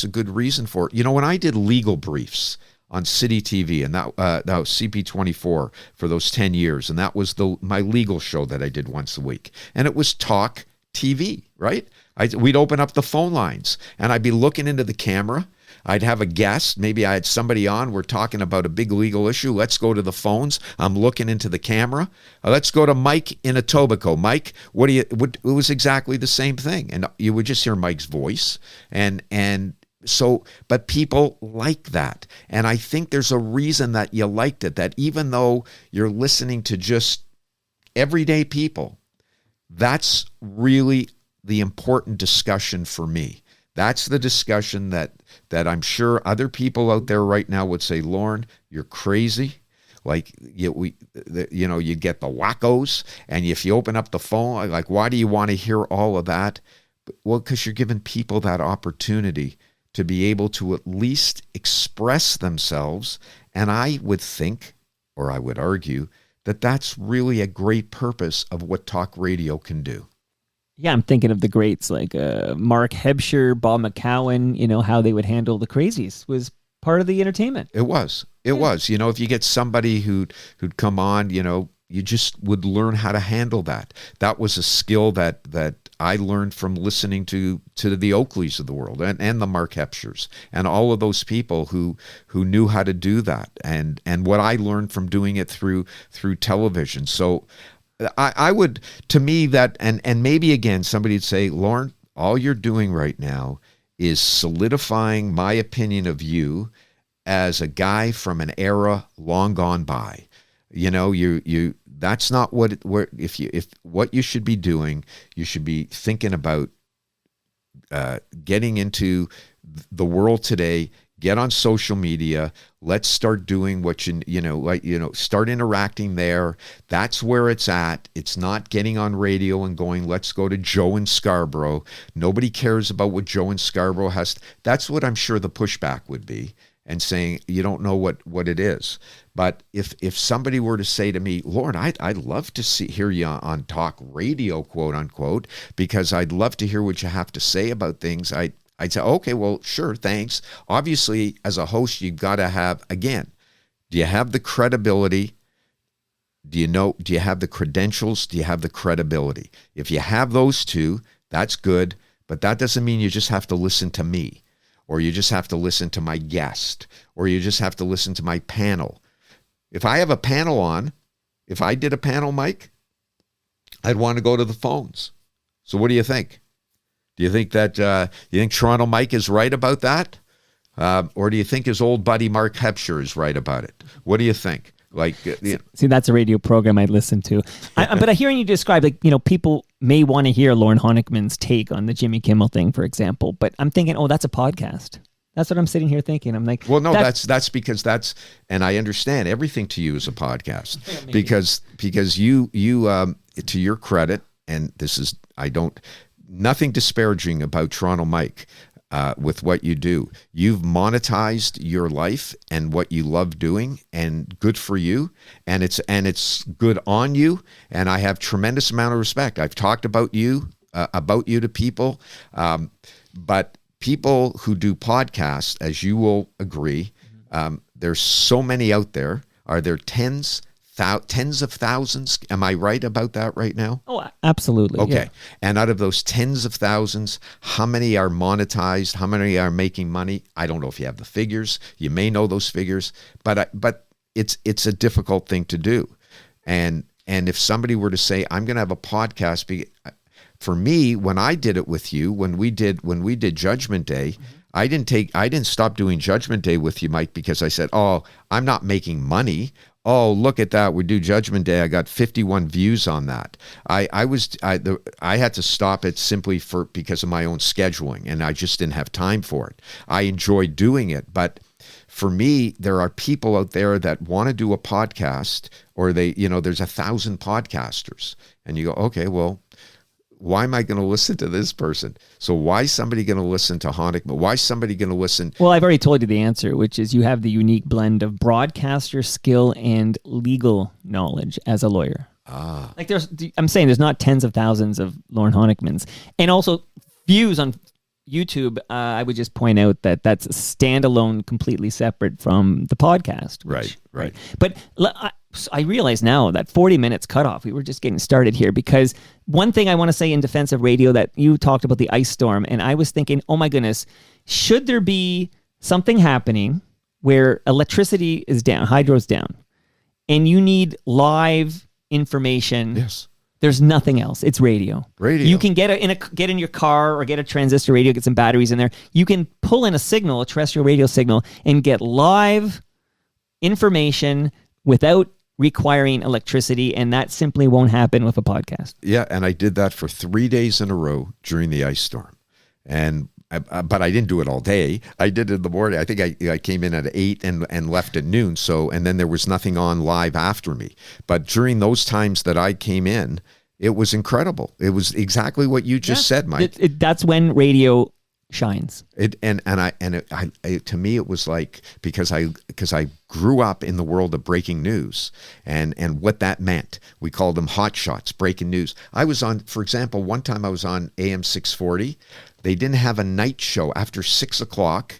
S4: a good reason for it. When I did legal briefs on City TV, and that was CP24 for those 10 years, and that was my legal show that I did once a week, and it was talk TV, right? We'd open up the phone lines, and I'd be looking into the camera. I'd have a guest. Maybe I had somebody on. We're talking about a big legal issue. Let's go to the phones. I'm looking into the camera. Let's go to Mike in Etobicoke. Mike, it was exactly the same thing. And you would just hear Mike's voice. So, but people like that. And I think there's a reason that you liked it, that even though you're listening to just everyday people, that's really the important discussion for me. That's the discussion that I'm sure other people out there right now would say, Lorne, you're crazy. Like, you get the wackos, and if you open up the phone, like, why do you want to hear all of that? Well, because you're giving people that opportunity to be able to at least express themselves. And I would think, or I would argue, that that's really a great purpose of what talk radio can do.
S3: Yeah, I'm thinking of the greats like Mark Hebscher, Bob McCowan, how they would handle the crazies was part of the entertainment.
S4: It was. If you get somebody who'd come on, you just would learn how to handle that. That was a skill that I learned from listening to the Oakleys of the world and the Mark Hebschers and all of those people who knew how to do that, and what I learned from doing it through television. So I would, to me, that, and maybe again, somebody would say, Lorne, all you're doing right now is solidifying my opinion of you as a guy from an era long gone by. That's not what what you should be doing. You should be thinking about getting into the world today. Get on social media. Let's start doing what start interacting there. That's where it's at. It's not getting on radio and going, let's go to Joe in Scarborough. Nobody cares about what Joe in Scarborough has. That's what I'm sure the pushback would be, and saying you don't know what it is. But if somebody were to say to me, Lorne, I'd love to hear you on talk radio, quote unquote, because I'd love to hear what you have to say about things, I'd say, okay, well, sure, thanks. Obviously, as a host, you've got to have, again, do you have the credibility? Do you have the credentials? Do you have the credibility? If you have those two, that's good, but that doesn't mean you just have to listen to me, or you just have to listen to my guest, or you just have to listen to my panel. If I have a panel on, if I did a panel, Mike, I'd want to go to the phones. So what do you think? Do you think that you think Toronto Mike is right about that? Or do you think his old buddy Mark Hebscher is right about it? What do you think? Like,
S3: See, that's a radio program I'd listen to. But hearing you describe, like, people may want to hear Lorne Honickman's take on the Jimmy Kimmel thing, for example. But I'm thinking, oh, that's a podcast. That's what I'm sitting here thinking. I'm like,
S4: well, no, that's because and I understand everything to you is a podcast because you to your credit, and this is nothing disparaging about Toronto Mike. With what you do, you've monetized your life and what you love doing, and good for you, and it's good on you, and I have tremendous amount of respect. I've talked about you to people, but people who do podcasts, as you will agree, there's so many out there. Are there tens of thousands? Am I right about that right now?
S3: Oh, absolutely.
S4: Okay.
S3: Yeah.
S4: And out of those tens of thousands, how many are monetized? How many are making money? I don't know if you have the figures. You may know those figures, but it's a difficult thing to do. And if somebody were to say, I'm going to have a podcast, for me, when I did it with you, when we did Judgment Day, I didn't stop doing Judgment Day with you, Mike, because I said, oh, I'm not making money. Oh, look at that. We do Judgment Day. I got 51 views on that. I had to stop it simply because of my own scheduling, and I just didn't have time for it. I enjoyed doing it, but for me, there are people out there that want to do a podcast, or there's 1,000 podcasters, and you go, okay, well, why am I going to listen to this person? So why is somebody going to listen to Honickman? Why is somebody going to listen?
S3: Well, I've already told you the answer, which is you have the unique blend of broadcaster skill and legal knowledge as a lawyer. Like I'm saying there's not tens of thousands of Lorne Honickmans. And also views on YouTube, I would just point out that that's standalone, completely separate from the podcast.
S4: Right.
S3: But I realize now that 40 minutes cutoff, we were just getting started here, because one thing I want to say in defense of radio, that you talked about the ice storm, and I was thinking, oh my goodness, should there be something happening where electricity is down, hydro's down, and you need live information?
S4: Yes.
S3: There's nothing else. It's radio. You can get in your car or get a transistor radio, get some batteries in there. You can pull in a signal, a terrestrial radio signal, and get live information without requiring electricity, and that simply won't happen with a podcast.
S4: Yeah, and I did that for 3 days in a row during the ice storm, but I didn't do it all day. I did it in the morning. I think I came in at 8 and left at noon. So, and then there was nothing on live after me. But during those times that I came in, it was incredible. It was exactly what you just said, Mike.
S3: That's when radio shines.
S4: To me, it was like, because I grew up in the world of breaking news and what that meant. We called them hot shots, breaking news. I was on, for example, one time I was on AM 640. They didn't have a night show after 6 o'clock.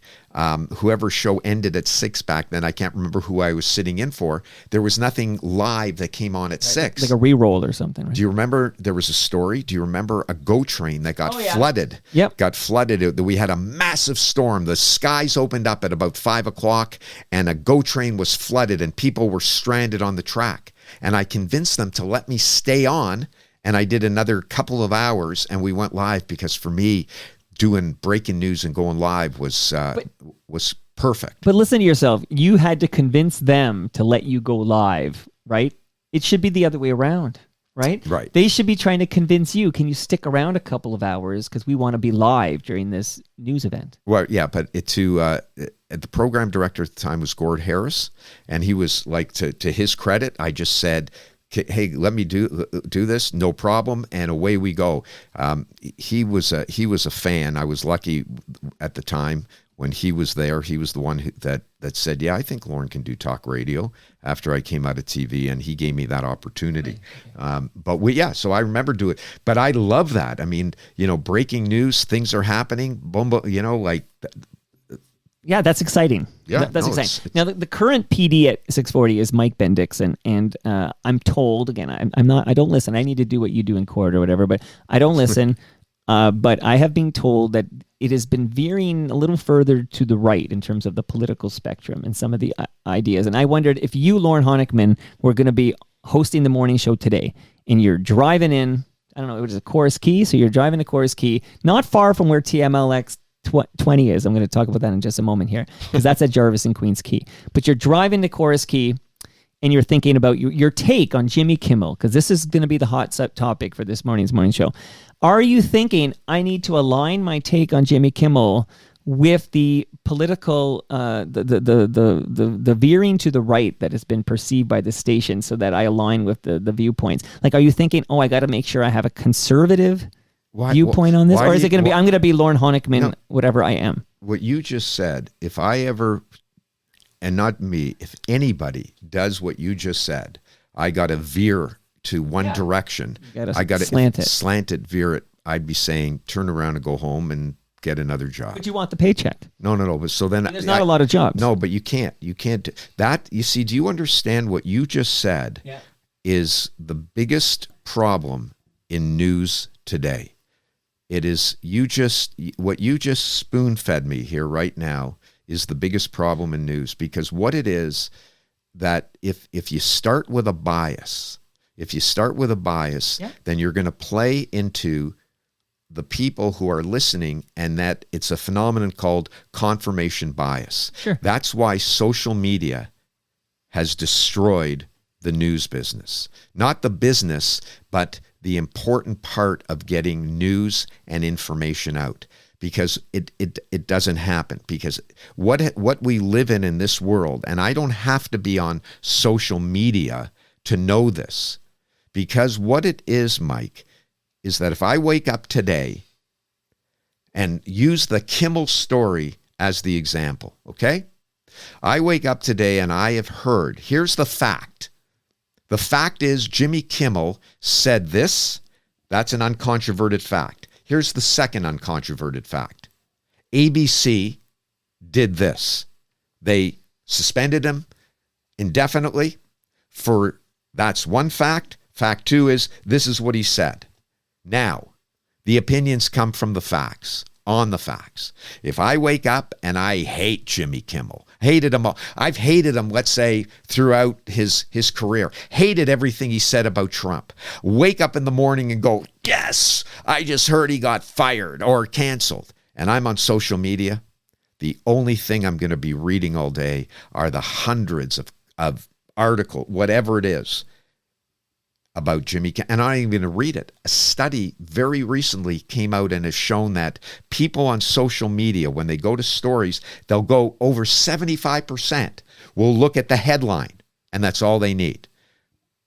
S4: Whoever show ended at 6 back then, I can't remember who I was sitting in for. There was nothing live that came on at 6.
S3: Like a re-roll or something, right?
S4: Do you remember there was a story? Do you remember a GO train that got flooded?
S3: Yep.
S4: Got flooded. We had a massive storm. The skies opened up at about 5 o'clock, and a GO train was flooded, and people were stranded on the track. And I convinced them to let me stay on, and I did another couple of hours, and we went live, because for me, doing breaking news and going live was perfect.
S3: But listen to yourself. You had to convince them to let you go live, right? It should be the other way around, right?
S4: Right.
S3: They should be trying to convince you, can you stick around a couple of hours because we want to be live during this news event?
S4: Well, yeah, but the program director at the time was Gord Harris, and he was like, to his credit, I just said, hey, let me do this, no problem, and away we go. He was a fan. I was lucky at the time when he was there. He was the one that said, yeah, I think Lorne can do talk radio, after I came out of TV, and he gave me that opportunity. So I remember doing it. But I love that. I mean, breaking news, things are happening, boom, like.
S3: Yeah, that's exciting.
S4: Yeah,
S3: that's exciting. Now, the current PD at 640 is Mike Bendixson, and I'm told, again, I don't listen. I need to do what you do in court or whatever, but I don't listen. But I have been told that it has been veering a little further to the right in terms of the political spectrum and some of the ideas. And I wondered if you, Lorne Honickman, were going to be hosting the morning show today, and you're driving in, I don't know, it was a Chorus Key, so you're driving to Chorus Key, not far from where TMLX 20 is. I'm going to talk about that in just a moment here, because that's at Jarvis and Queens Key. But you're driving to Chorus Key, and you're thinking about your take on Jimmy Kimmel, because this is going to be the hot topic for this morning's morning show. Are you thinking I need to align my take on Jimmy Kimmel with the political, the veering to the right that has been perceived by the station, so that I align with the viewpoints? Like, are you thinking, oh, I got to make sure I have a conservative viewpoint on this, or is it going to be I'm going to be Lorne Honickman, whatever I am?
S4: What you just said, if I ever, and not me, if anybody does what you just said, I got to veer to one direction. I got to slant it, veer it. I'd be saying, turn around and go home and get another job.
S3: But you want the paycheck.
S4: No. But so then
S3: there's not a lot of jobs.
S4: No, but you can't do that. You see, do you understand what you just said is the biggest problem in news today? It is what you just spoon-fed me here right now is the biggest problem in news, because what it is that if you start with a bias, then you're going to play into the people who are listening, and that it's a phenomenon called confirmation bias.
S3: Sure.
S4: That's why social media has destroyed the news business. Not the business, but the important part of getting news and information out, because it doesn't happen. Because what we live in this world, and I don't have to be on social media to know this, because what it is, Mike, is that if I wake up today and use the Kimmel story as the example, okay? I wake up today and I have heard, here's the fact. The fact is Jimmy Kimmel said this. That's an uncontroverted fact. Here's the second uncontroverted fact. ABC did this. They suspended him indefinitely for, that's one fact. Fact two is, this is what he said. Now, the opinions come from the facts, on the facts. If I wake up and I hate Jimmy Kimmel, hated him, I've hated him, let's say, throughout his career, hated everything he said about Trump, wake up in the morning and go, yes, I just heard he got fired or canceled, and I'm on social media, the only thing I'm going to be reading all day are the hundreds of articles, whatever it is, about Jimmy Kimmel, and I'm not even going to read it. A study very recently came out and has shown that people on social media, when they go to stories, they'll go over 75% will look at the headline, and that's all they need.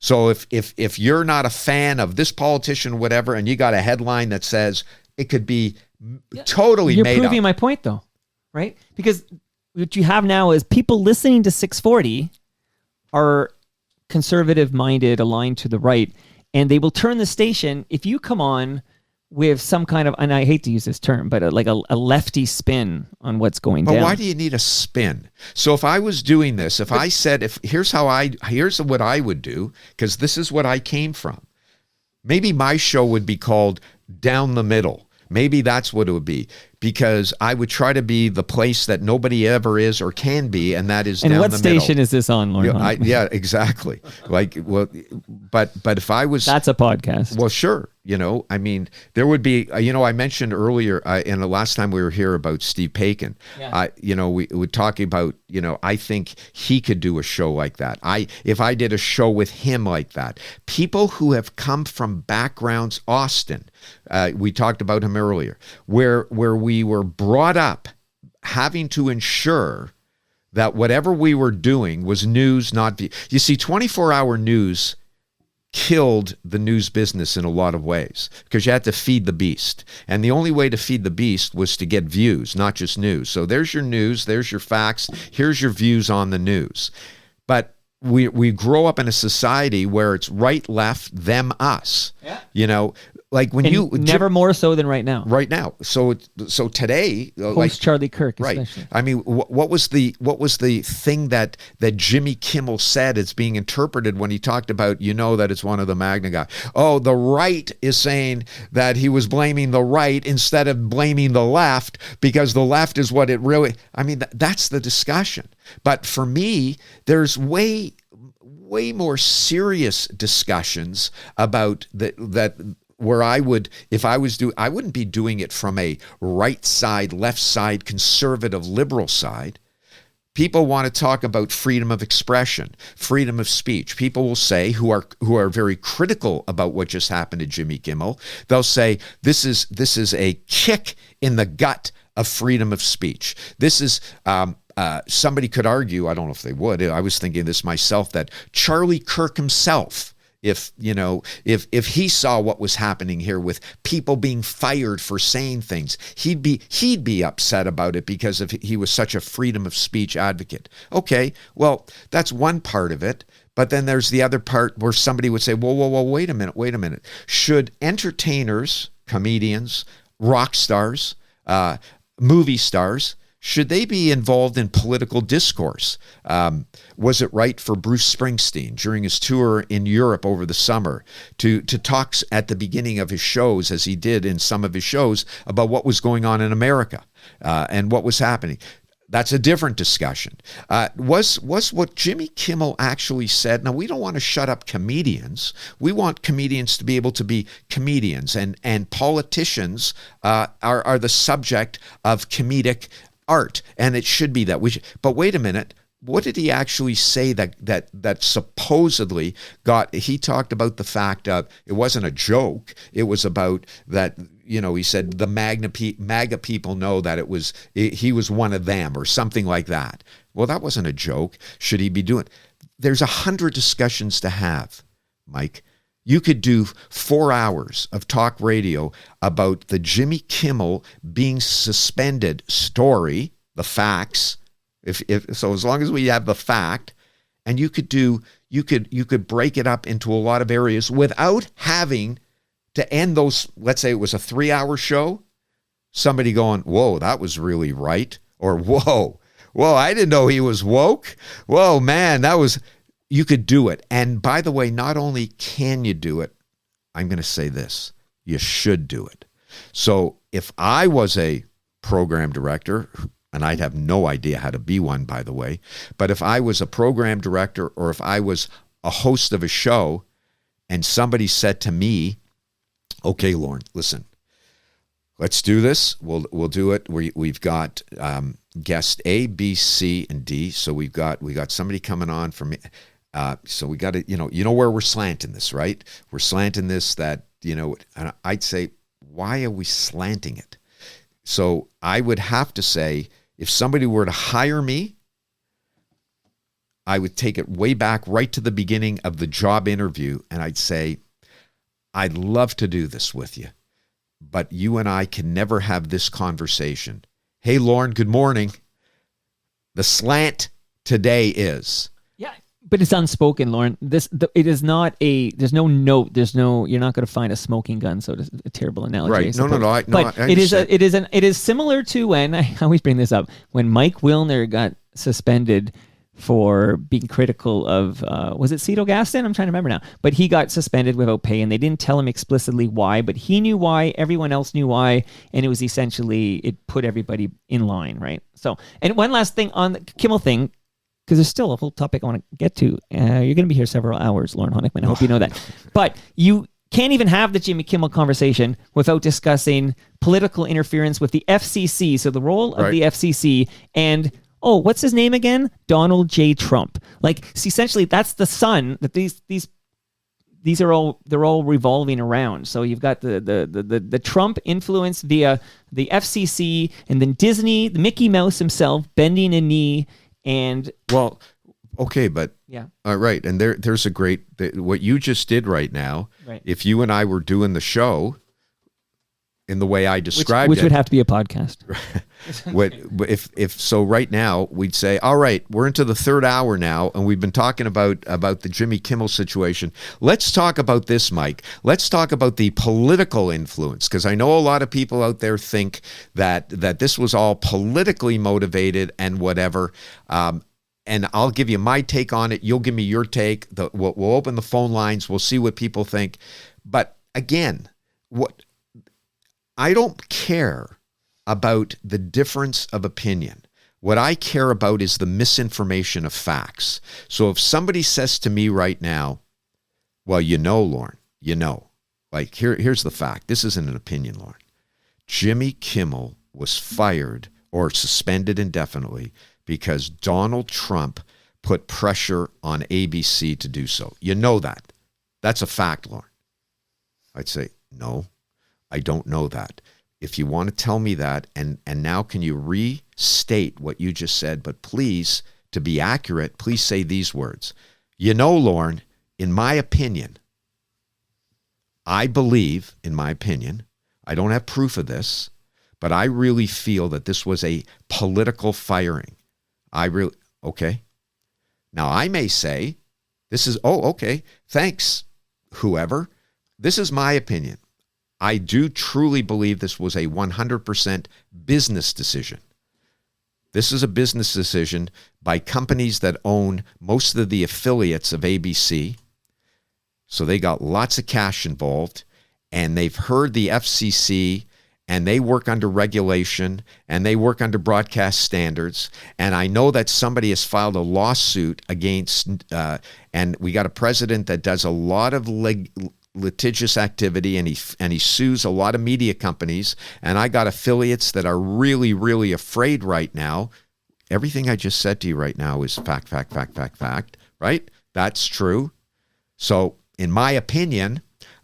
S4: So if you're not a fan of this politician, whatever, and you got a headline that says it could be totally made up.
S3: You're proving my point, though, right? Because what you have now is people listening to 640 are conservative-minded, aligned to the right, and they will turn the station if you come on with some kind of, and I hate to use this term, but like a lefty spin on what's going down.
S4: But why do you need a spin? So if I was doing this, if I said, here's what I would do, because this is what I came from. Maybe my show would be called Down the Middle. Maybe that's what it would be, because I would try to be the place that nobody ever is or can be, and that is down the middle. And what
S3: station is this on, Lorne?
S4: Yeah, exactly. Like, well, but if I was...
S3: That's a podcast.
S4: Well, sure. I mean, there would be, I mentioned earlier in the last time we were here about Steve Paikin, we were talking about, I think he could do a show like that. If I did a show with him like that, people who have come from backgrounds, Austin, we talked about him earlier, where we were brought up having to ensure that whatever we were doing was news, not... You see, 24-hour news killed the news business in a lot of ways, because you had to feed the beast. And the only way to feed the beast was to get views, not just news. So there's your news, there's your facts, here's your views on the news. But we grow up in a society where it's right, left, them, us. Yeah. Like when
S3: never more so than right now.
S4: Right now. So today,
S3: post Charlie Kirk, especially.
S4: Right. I mean, what was the thing that Jimmy Kimmel said is being interpreted when he talked about, that it's one of the MAGA guys. Oh, the right is saying that he was blaming the right instead of blaming the left, because the left is what it really. I mean, that's the discussion. But for me, there's way more serious discussions about that. Where I would, if I was I wouldn't be doing it from a right side, left side, conservative, liberal side, People want to talk about freedom of expression, freedom of speech. People will say, who are very critical about what just happened to Jimmy Kimmel, they'll say this is a kick in the gut of freedom of speech. This is somebody could argue, I don't know if they would, I was thinking this myself, that Charlie Kirk himself, if he saw what was happening here with people being fired for saying things, he'd be upset about it because he was such a freedom of speech advocate. Okay, well, that's one part of it. But then there's the other part where somebody would say, whoa, wait a minute. Should entertainers, comedians, rock stars, movie stars, should they be involved in political discourse? Was it right for Bruce Springsteen during his tour in Europe over the summer to talk at the beginning of his shows, as he did in some of his shows, about what was going on in America and what was happening? That's a different discussion. Was what Jimmy Kimmel actually said? Now, we don't want to shut up comedians. We want comedians to be able to be comedians, and politicians are the subject of comedic art, and it should be that. But wait a minute. What did he actually say that supposedly got? He talked about the fact of it wasn't a joke. It was about that. He said the MAGA people know that he was one of them or something like that. Well, that wasn't a joke. Should he be doing? There's 100 discussions to have, Mike. You could do 4 hours of talk radio about the Jimmy Kimmel being suspended story, the facts. If so, as long as we have the fact, and you could break it up into a lot of areas without having to end those. Let's say it was a 3-hour show. Somebody going, "Whoa, that was really right," or "Whoa, I didn't know he was woke." Whoa, man, that was. You could do it. And by the way, not only can you do it, I'm going to say this, you should do it. So if I was a program director, and I'd have no idea how to be one, by the way, but if I was a program director or if I was a host of a show and somebody said to me, okay, Lorne, listen, let's do this. We'll do it. We've got guest A, B, C, and D. So we got somebody coming on from. So we got to, you know where we're slanting this, right? We're slanting this and I'd say, why are we slanting it? So I would have to say, if somebody were to hire me, I would take it way back right to the beginning of the job interview. And I'd say, I'd love to do this with you, but you and I can never have this conversation. Hey, Lorne, good morning. The slant today is...
S3: But it's unspoken, Lorne. It is not there's no note. You're not going to find a smoking gun. So it's a terrible analogy.
S4: Right. No.
S3: But it is similar to when, I always bring this up, when Mike Wilner got suspended for being critical of, was it Cito Gaston? I'm trying to remember now. But he got suspended without pay, and they didn't tell him explicitly why, but he knew why, everyone else knew why, and it was essentially, it put everybody in line, right? So, and one last thing on the Kimmel thing, because there's still a whole topic I want to get to. You're going to be here several hours, Lorne Honickman. I hope you know that. But you can't even have the Jimmy Kimmel conversation without discussing political interference with the FCC. So the role of the FCC and, what's his name again? Donald J. Trump. Essentially, that's the sun that these are all, they're all revolving around. So you've got the Trump influence via the FCC, and then Disney, the Mickey Mouse himself bending a knee. And
S4: well, okay, but
S3: yeah,
S4: right, and there's a great what you just did right now.
S3: Right.
S4: If you and I were doing the show in the way I described
S3: which would have to be a podcast.
S4: if so, right now we'd say, all right, we're into the 3rd hour now, and we've been talking about the Jimmy Kimmel situation. Let's talk about this, Mike. Let's talk about the political influence, because I know a lot of people out there think that this was all politically motivated and whatever. And I'll give you my take on it. You'll give me your take. We'll open the phone lines. We'll see what people think. But again, I don't care about the difference of opinion. What I care about is the misinformation of facts. So if somebody says to me right now, well, Lorne, here's the fact. This isn't an opinion, Lorne. Jimmy Kimmel was fired or suspended indefinitely because Donald Trump put pressure on ABC to do so. You know that. That's a fact, Lorne. I'd say, no, I don't know that. If you want to tell me that, and now can you restate what you just said, but please, to be accurate, please say these words. You know, Lorne, in my opinion, I believe, in my opinion, I don't have proof of this, but I really feel that this was a political firing. Okay. Now I may say, okay, thanks, whoever. This is my opinion. I do truly believe this was a 100% business decision. This is a business decision by companies that own most of the affiliates of ABC. So they got lots of cash involved, and they've heard the FCC, and they work under regulation, and they work under broadcast standards. And I know that somebody has filed a lawsuit against, and we got a president that does a lot of litigious activity, and he sues a lot of media companies. And I got affiliates that are really, really afraid right now. Everything I just said to you right now is fact, right? That's true. So in my opinion,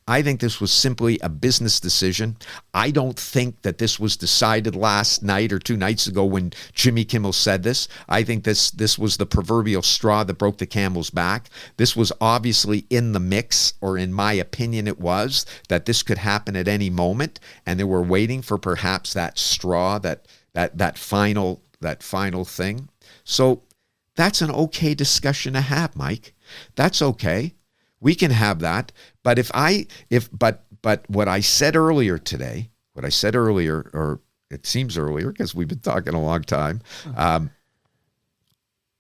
S4: I think this was simply a business decision. I don't think that this was decided last night or 2 nights ago when Jimmy Kimmel said this. I think this was the proverbial straw that broke the camel's back. This was obviously in the mix, or in my opinion it was, that this could happen at any moment, and they were waiting for perhaps that straw, that final thing. So that's an okay discussion to have, Mike. That's okay. We can have that. But but what I said earlier today, or it seems earlier because we've been talking a long time,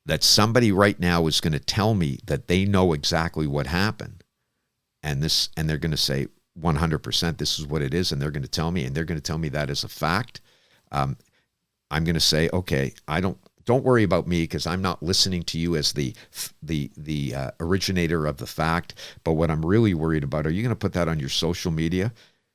S4: that somebody right now is going to tell me that they know exactly what happened, and they're going to say 100% this is what it is, and they're going to tell me that as a fact. I'm going to say, okay, don't worry about me, because I'm not listening to you as the originator of the fact. But what I'm really worried about, are you going to put that on your social media?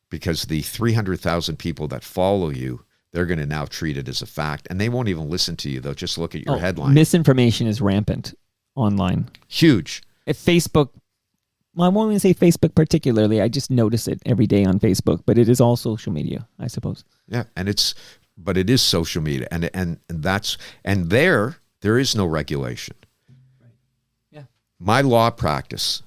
S4: Because the 300,000 people that follow you, they're going to now treat it as a fact, and they won't even listen to you. They'll just look at your headline.
S3: Misinformation is rampant online.
S4: Huge.
S3: If Facebook, well, I won't even say Facebook particularly. I just notice it every day on Facebook, but it is all social media, I suppose.
S4: Yeah, but it is social media, and there is no regulation. Right. Yeah. My law practice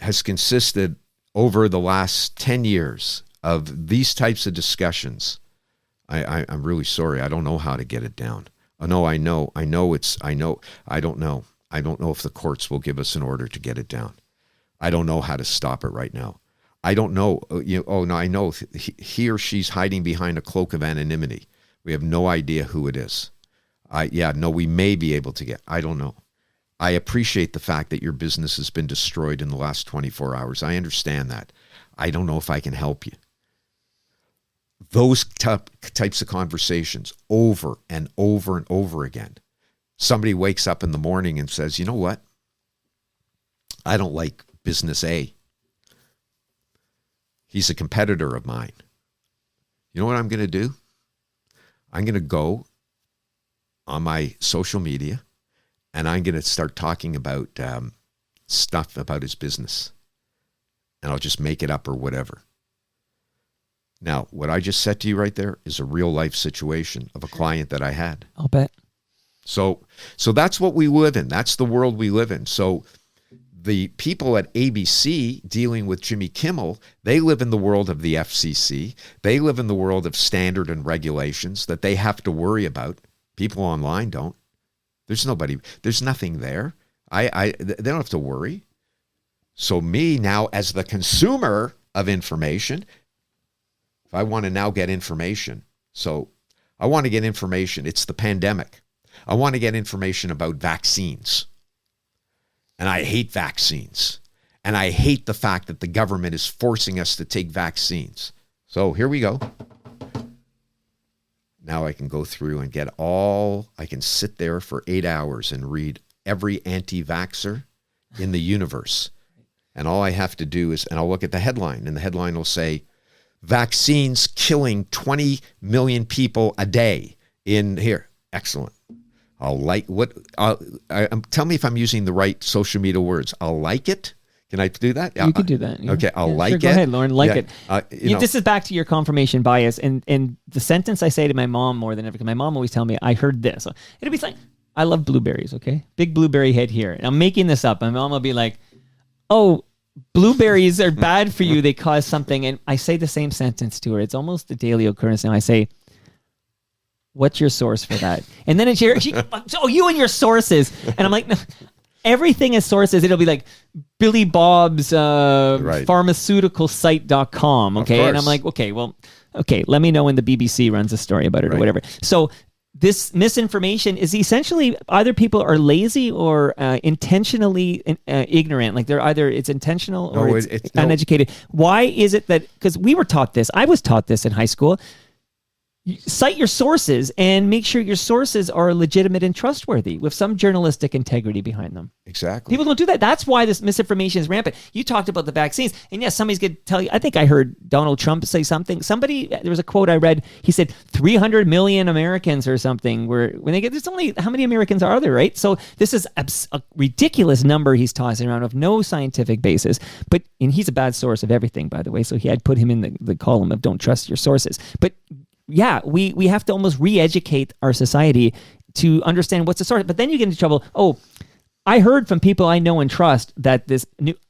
S4: has consisted over the last 10 years of these types of discussions. I'm really sorry. I don't know how to get it down. Oh no, I know. I don't know. I don't know if the courts will give us an order to get it down. I don't know how to stop it right now. I don't know. I know he or she's hiding behind a cloak of anonymity. We have no idea who it is. We may be able to get. I don't know. I appreciate the fact that your business has been destroyed in the last 24 hours. I understand that. I don't know if I can help you. Those types of conversations over and over and over again. Somebody wakes up in the morning and says, you know what? I don't like business A. He's a competitor of mine. You know what I'm going to do? I'm going to go on my social media, and I'm going to start talking about stuff about his business. And I'll just make it up or whatever. Now, what I just said to you right there is a real life situation of a client that I had.
S3: I'll bet.
S4: So that's what we live in. That's the world we live in. So the people at ABC dealing with Jimmy Kimmel, they live in the world of the FCC. They live in the world of standard and regulations that they have to worry about. People online don't. There's nothing there. They don't have to worry. So me now, as the consumer of information, if I want to now get information, so I want to get information. It's the pandemic. I want to get information about vaccines. And I hate vaccines. And I hate the fact that the government is forcing us to take vaccines. So here we go. Now I can go through and I can sit there for 8 hours and read every anti-vaxxer in the universe. And all I have to do is, and I'll look at the headline, and the headline will say, vaccines killing 20 million people a day in here. Excellent. I'll like what. Tell me if I'm using the right social media words. I'll like it. Can I do that?
S3: You could do that. Yeah.
S4: Okay, I'll like
S3: sure,
S4: it.
S3: Go ahead, Lorne. Like
S4: Yeah,
S3: it. This is back to your confirmation bias, and the sentence I say to my mom more than ever, because my mom always tell me I heard this. It'll be like, I love blueberries. Okay, big blueberry head here. And I'm making this up. My mom will be like, "Oh, blueberries are bad for you. They cause something." And I say the same sentence to her. It's almost a daily occurrence now. I say, "What's your source for that?" And then she "Oh, you and your sources." And I'm like, no. Everything is sources. It'll be like Billy Bob's pharmaceuticalsite.com. Okay. And I'm like, okay, let me know when the BBC runs a story about it or whatever. So this misinformation is essentially either people are lazy or intentionally ignorant. Like it's intentional or it's uneducated. Why is it that, because we were taught this, I was taught this in high school. Cite your sources and make sure your sources are legitimate and trustworthy with some journalistic integrity behind them.
S4: Exactly.
S3: People don't do that. That's why this misinformation is rampant. You talked about the vaccines, and yes, somebody's going to tell you. I think I heard Donald Trump say something. There was a quote I read. He said 300 million Americans or something. There's only, how many Americans are there, right? So this is a ridiculous number he's tossing around of no scientific basis. And he's a bad source of everything, by the way. So I'd put him in the column of don't trust your sources. But yeah, we have to almost re-educate our society to understand what's the source. But then you get into trouble. Oh, I heard from people I know and trust that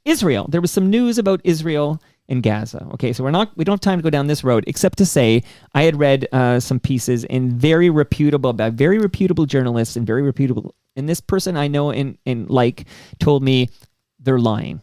S3: Israel, there was some news about Israel and Gaza. Okay, so we don't have time to go down this road, except to say I had read some pieces in very reputable journalists and and this person I know and told me they're lying.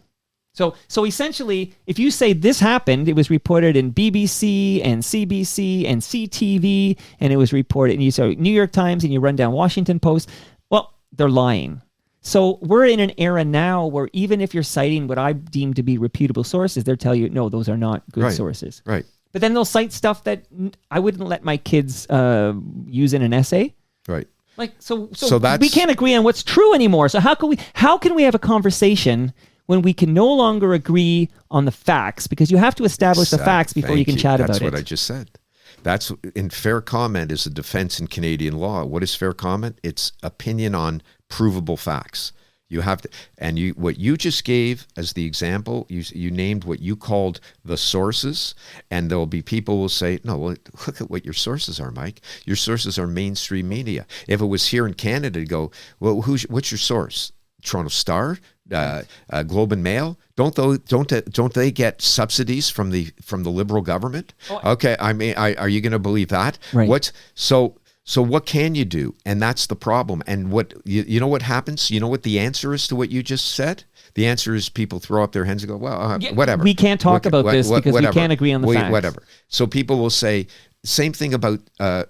S3: So essentially, if you say this happened, it was reported in BBC and CBC and CTV, and it was reported, and you say New York Times, and you run down Washington Post, well, they're lying. So we're in an era now where even if you're citing what I deem to be reputable sources, they'll tell you, no, those are not good sources.
S4: Right.
S3: But then they'll cite stuff that I wouldn't let my kids use in an essay.
S4: Right.
S3: So we can't agree on what's true anymore. So how can we have a conversation when we can no longer agree on the facts, because you have to establish the facts before you can chat about it.
S4: That's what I just said. That's in fair comment is a defense in Canadian law. What is fair comment? It's opinion on provable facts. You have to, and what you just gave as the example, you named what you called the sources, and there'll be people who will say, no, well, look at what your sources are, Mike. Your sources are mainstream media. If it was here in Canada, to go, well, what's your source? Toronto Star, Globe and Mail, don't they get subsidies from the Liberal government? Okay, I mean, are you going to believe that?
S3: Right.
S4: So what can you do? And that's the problem. And what you know what happens? You know what the answer is to what you just said? The answer is people throw up their hands and go, well, whatever.
S3: We can't talk about this because we can't agree on the facts.
S4: Whatever. So people will say. Same thing about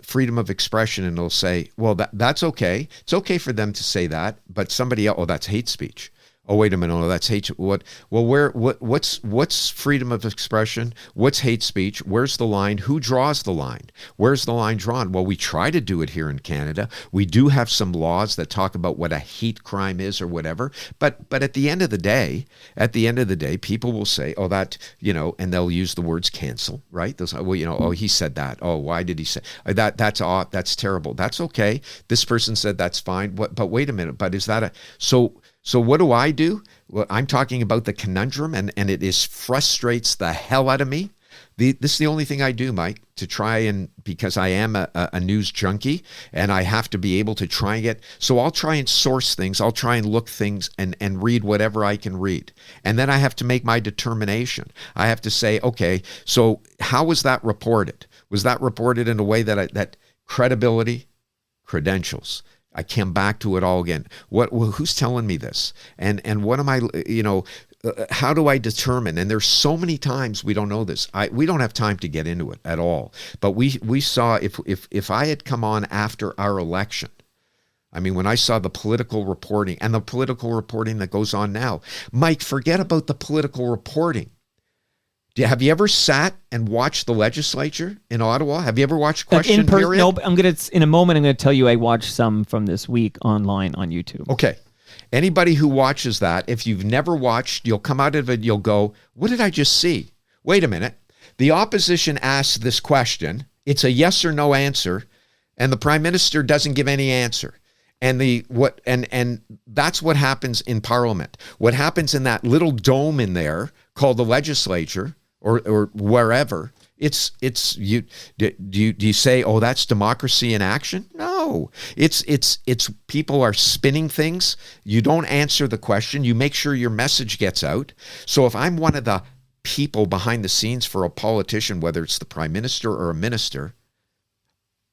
S4: freedom of expression, and they'll say, well, that's okay. It's okay for them to say that, but somebody else, that's hate speech. Oh, wait a minute, no, that's hate. What? Well, what's freedom of expression? What's hate speech? Where's the line? Who draws the line? Where's the line drawn? Well, we try to do it here in Canada. We do have some laws that talk about what a hate crime is or whatever. But at the end of the day, people will say, oh, that, and they'll use the words cancel, right? They'll say, well, oh, he said that. Oh, why did he say that? That's terrible. That's okay. This person said that's fine. But wait a minute. But is that So what do I do? Well, I'm talking about the conundrum, and it frustrates the hell out of me. This is the only thing I do, Mike, to try and, because I am a news junkie, and I have to be able to try and so I'll try and source things. I'll try and look things and read whatever I can read. And then I have to make my determination. I have to say, okay, so how was that reported? Was that reported in a way that credibility, credentials? I came back to it all again. Who's telling me this? And what am I, how do I determine? And there's so many times we don't know this. We don't have time to get into it at all. But we saw, if I had come on after our election, I mean, when I saw the political reporting and the political reporting that goes on now, Mike, forget about the political reporting. Have you ever sat and watched the legislature in Ottawa? Have you ever watched Question Period?
S3: No, in a moment, I'm going to tell you I watched some from this week online on YouTube.
S4: Okay. Anybody who watches that, if you've never watched, you'll come out of it, you'll go, what did I just see? Wait a minute. The opposition asks this question. It's a yes or no answer. and the prime minister doesn't give any answer. And that's what happens in Parliament. What happens in that little dome in there called the legislature or wherever, it's you. Do you say, oh, that's democracy in action? No, it's people are spinning things. You don't answer the question. You make sure your message gets out. So if I'm one of the people behind the scenes for a politician, whether it's the prime minister or a minister,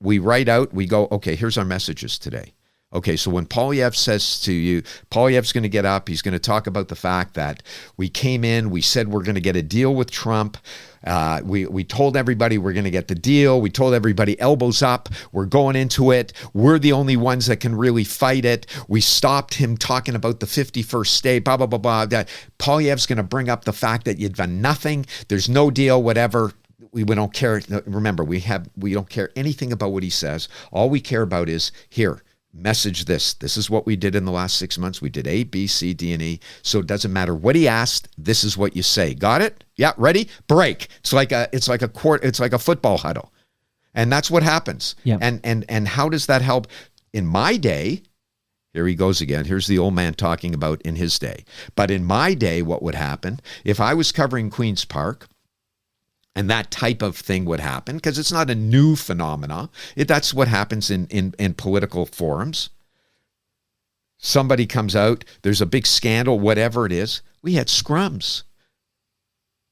S4: we write out, we go, okay, here's our messages today. Okay, so when Poilievre says to you, Poilievre's going to get up, he's going to talk about the fact that we came in, we said we're going to get a deal with Trump. We told everybody we're going to get the deal. We told everybody elbows up. We're going into it. We're the only ones that can really fight it. We stopped him talking about the 51st state, blah, blah, blah, blah. Poilievre's going to bring up the fact that you've done nothing. There's no deal, whatever. We don't care. Remember, we don't care anything about what he says. All we care about is here. Message this. This is what we did in the last 6 months. We did A, B, C, D, and E. So it doesn't matter what he asked. This is what you say. Got it? Yeah. Ready? Break. It's like a football huddle, and that's what happens.
S3: Yeah.
S4: And how does that help? In my day, here he goes again. Here's the old man talking about in his day. But in my day, what would happen if I was covering Queen's Park? And that type of thing would happen because it's not a new phenomena. That's what happens in political forums. Somebody comes out, there's a big scandal, whatever it is. We had scrums.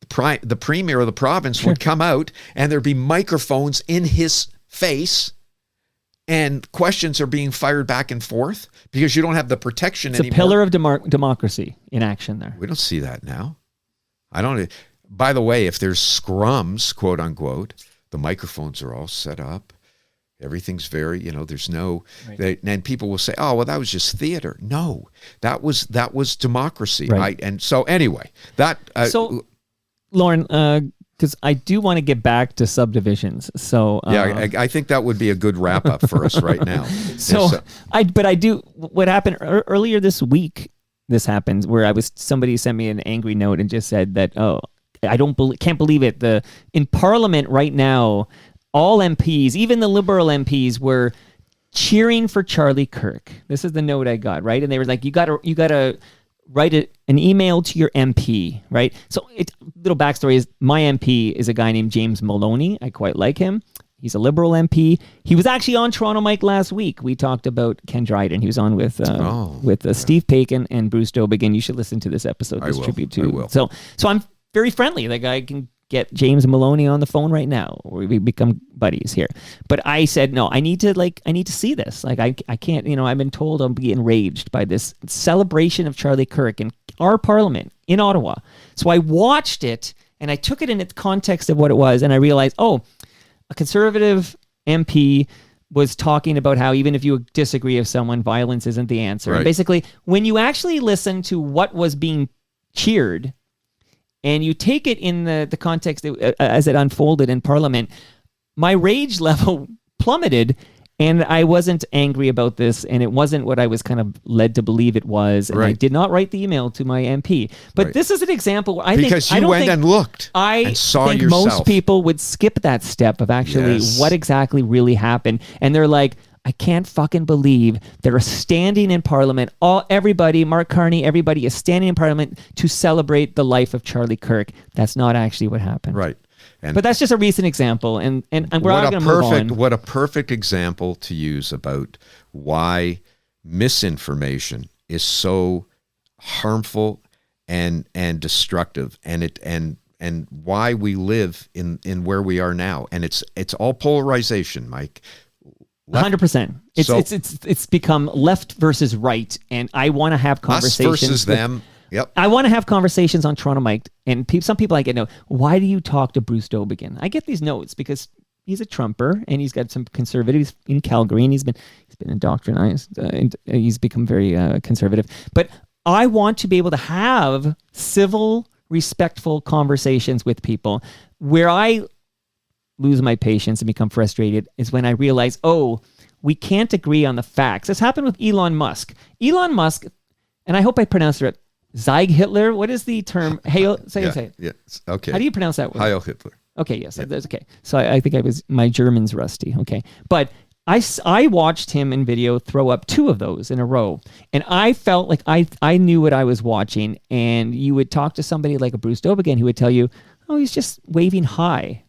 S4: The premier of the province would come out and there'd be microphones in his face and questions are being fired back and forth because you don't have the protection anymore.
S3: It's a pillar of democracy in action there.
S4: We don't see that now. By the way, if there's scrums, quote unquote, the microphones are all set up. Everything's very, there's no,
S3: right.
S4: And people will say, oh, well, that was just theater. No, that was democracy.
S3: Right.
S4: And so anyway,
S3: so Lorne, because I do want to get back to subdivisions. So
S4: I think that would be a good wrap up for us right now.
S3: What happened earlier this week, this happened where somebody sent me an angry note and just said that, oh, can't believe it. In Parliament right now, all MPs, even the Liberal MPs, were cheering for Charlie Kirk. This is the note I got, right? And they were like, you gotta write an email to your MP, right? So little backstory is my MP is a guy named James Maloney. I quite like him. He's a Liberal MP. He was actually on Toronto Mike last week. We talked about Ken Dryden. He was on with Steve Paikin and Bruce Dobigan. You should listen to this episode. This tribute to.
S4: I will.
S3: So I'm very friendly. Like I can get James Maloney on the phone right now, or we become buddies here. But I said no. I need to see this. Like I can't. I've been told I'll be enraged by this celebration of Charlie Kirk in our Parliament in Ottawa. So I watched it and I took it in its context of what it was, and I realized, oh, a Conservative MP was talking about how even if you disagree with someone, violence isn't the answer.
S4: Right.
S3: And basically, when you actually listen to what was being cheered and you take it in the context as it unfolded in Parliament, my rage level plummeted, and I wasn't angry about this, and it wasn't what I was kind of led to believe it was, and I did not write the email to my MP. But this is an example where
S4: because you went and looked and saw
S3: think
S4: yourself.
S3: Most people would skip that step of actually what exactly really happened, and they're like, I can't fucking believe they're standing in Parliament. Everybody, Mark Carney, everybody is standing in Parliament to celebrate the life of Charlie Kirk. That's not actually what happened.
S4: Right.
S3: But that's just a recent example, and we're all going to move on.
S4: What a perfect example to use about why misinformation is so harmful and destructive, and why we live in where we are now. And it's all polarization, Mike.
S3: 100%. It's become left versus right, and I want to have conversations.
S4: Us versus them. Yep.
S3: I want to have conversations on Toronto Mike, and some people I get know, why do you talk to Bruce Dobigan? I get these notes because he's a Trumper and he's got some conservatives in Calgary, and he's been indoctrinized. He's become very conservative. But I want to be able to have civil, respectful conversations with people. Where I lose my patience and become frustrated is when I realize, oh, we can't agree on the facts. This happened with Elon Musk. Elon Musk, and I hope I pronounced it right, Zeig Hitler. What is the term? Heil, say it.
S4: Yes. Okay.
S3: How do you pronounce that word?
S4: Heil Hitler.
S3: Okay. Yes. Yeah. That's okay. So I think my German's rusty. Okay. But I watched him in video throw up 2 of those in a row, and I felt like I knew what I was watching. And you would talk to somebody like a Bruce Dobigan who would tell you, oh, he's just waving high.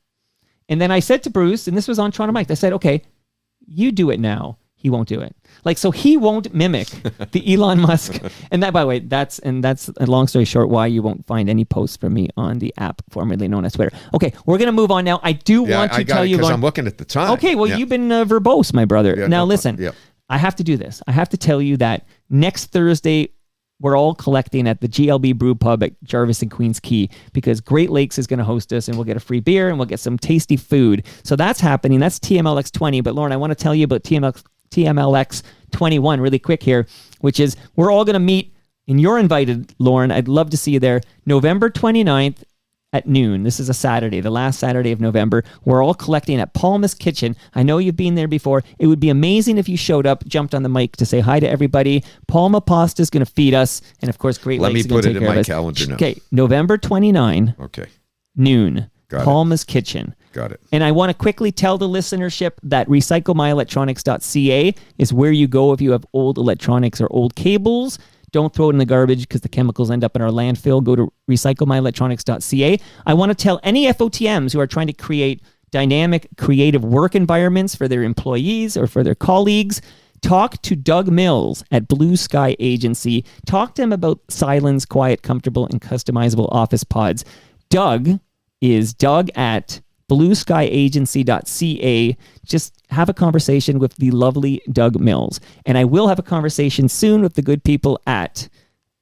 S3: And then I said to Bruce, and this was on Toronto Mike, I said, okay, you do it now. He won't do it. Like, so he won't mimic the Elon Musk. And that, by the way, that's a long story short why you won't find any posts from me on the app formerly known as Twitter. Okay, we're going to move on now. I do want to tell you.
S4: Because I'm looking at the time.
S3: Okay, well, you've been verbose, my brother.
S4: Yeah,
S3: now,
S4: no,
S3: listen,
S4: yeah.
S3: I have to do this. I have to tell you that next Thursday, we're all collecting at the GLB Brew Pub at Jarvis and Queens Quay because Great Lakes is going to host us, and we'll get a free beer and we'll get some tasty food. So that's happening. That's TMLX 20. But Lauren, I want to tell you about TMLX 21 really quick here, which is we're all going to meet, and you're invited, Lauren. I'd love to see you there. November 29th at noon. This is a Saturday, the last Saturday of November. We're all collecting at Palma's Kitchen. I know you've been there before. It would be amazing if you showed up, jumped on the mic to say hi to everybody. Palma Pasta is going to feed us, and of course, Great Lakes is going to take care of us.
S4: Let me put it in my calendar now.
S3: Okay, November 29,
S4: Okay.
S3: noon,
S4: Got
S3: Palma's Kitchen.
S4: Got it.
S3: And I want to quickly tell the listenership that recyclemyelectronics.ca is where you go if you have old electronics or old cables. Don't throw it in the garbage because the chemicals end up in our landfill. Go to recyclemyelectronics.ca. I want to tell any FOTMs who are trying to create dynamic, creative work environments for their employees or for their colleagues, talk to Doug Mills at Blue Sky Agency. Talk to him about Silence, quiet, comfortable, and customizable office pods. Doug is Doug at blueskyagency.ca. Just have a conversation with the lovely Doug Mills. And I will have a conversation soon with the good people at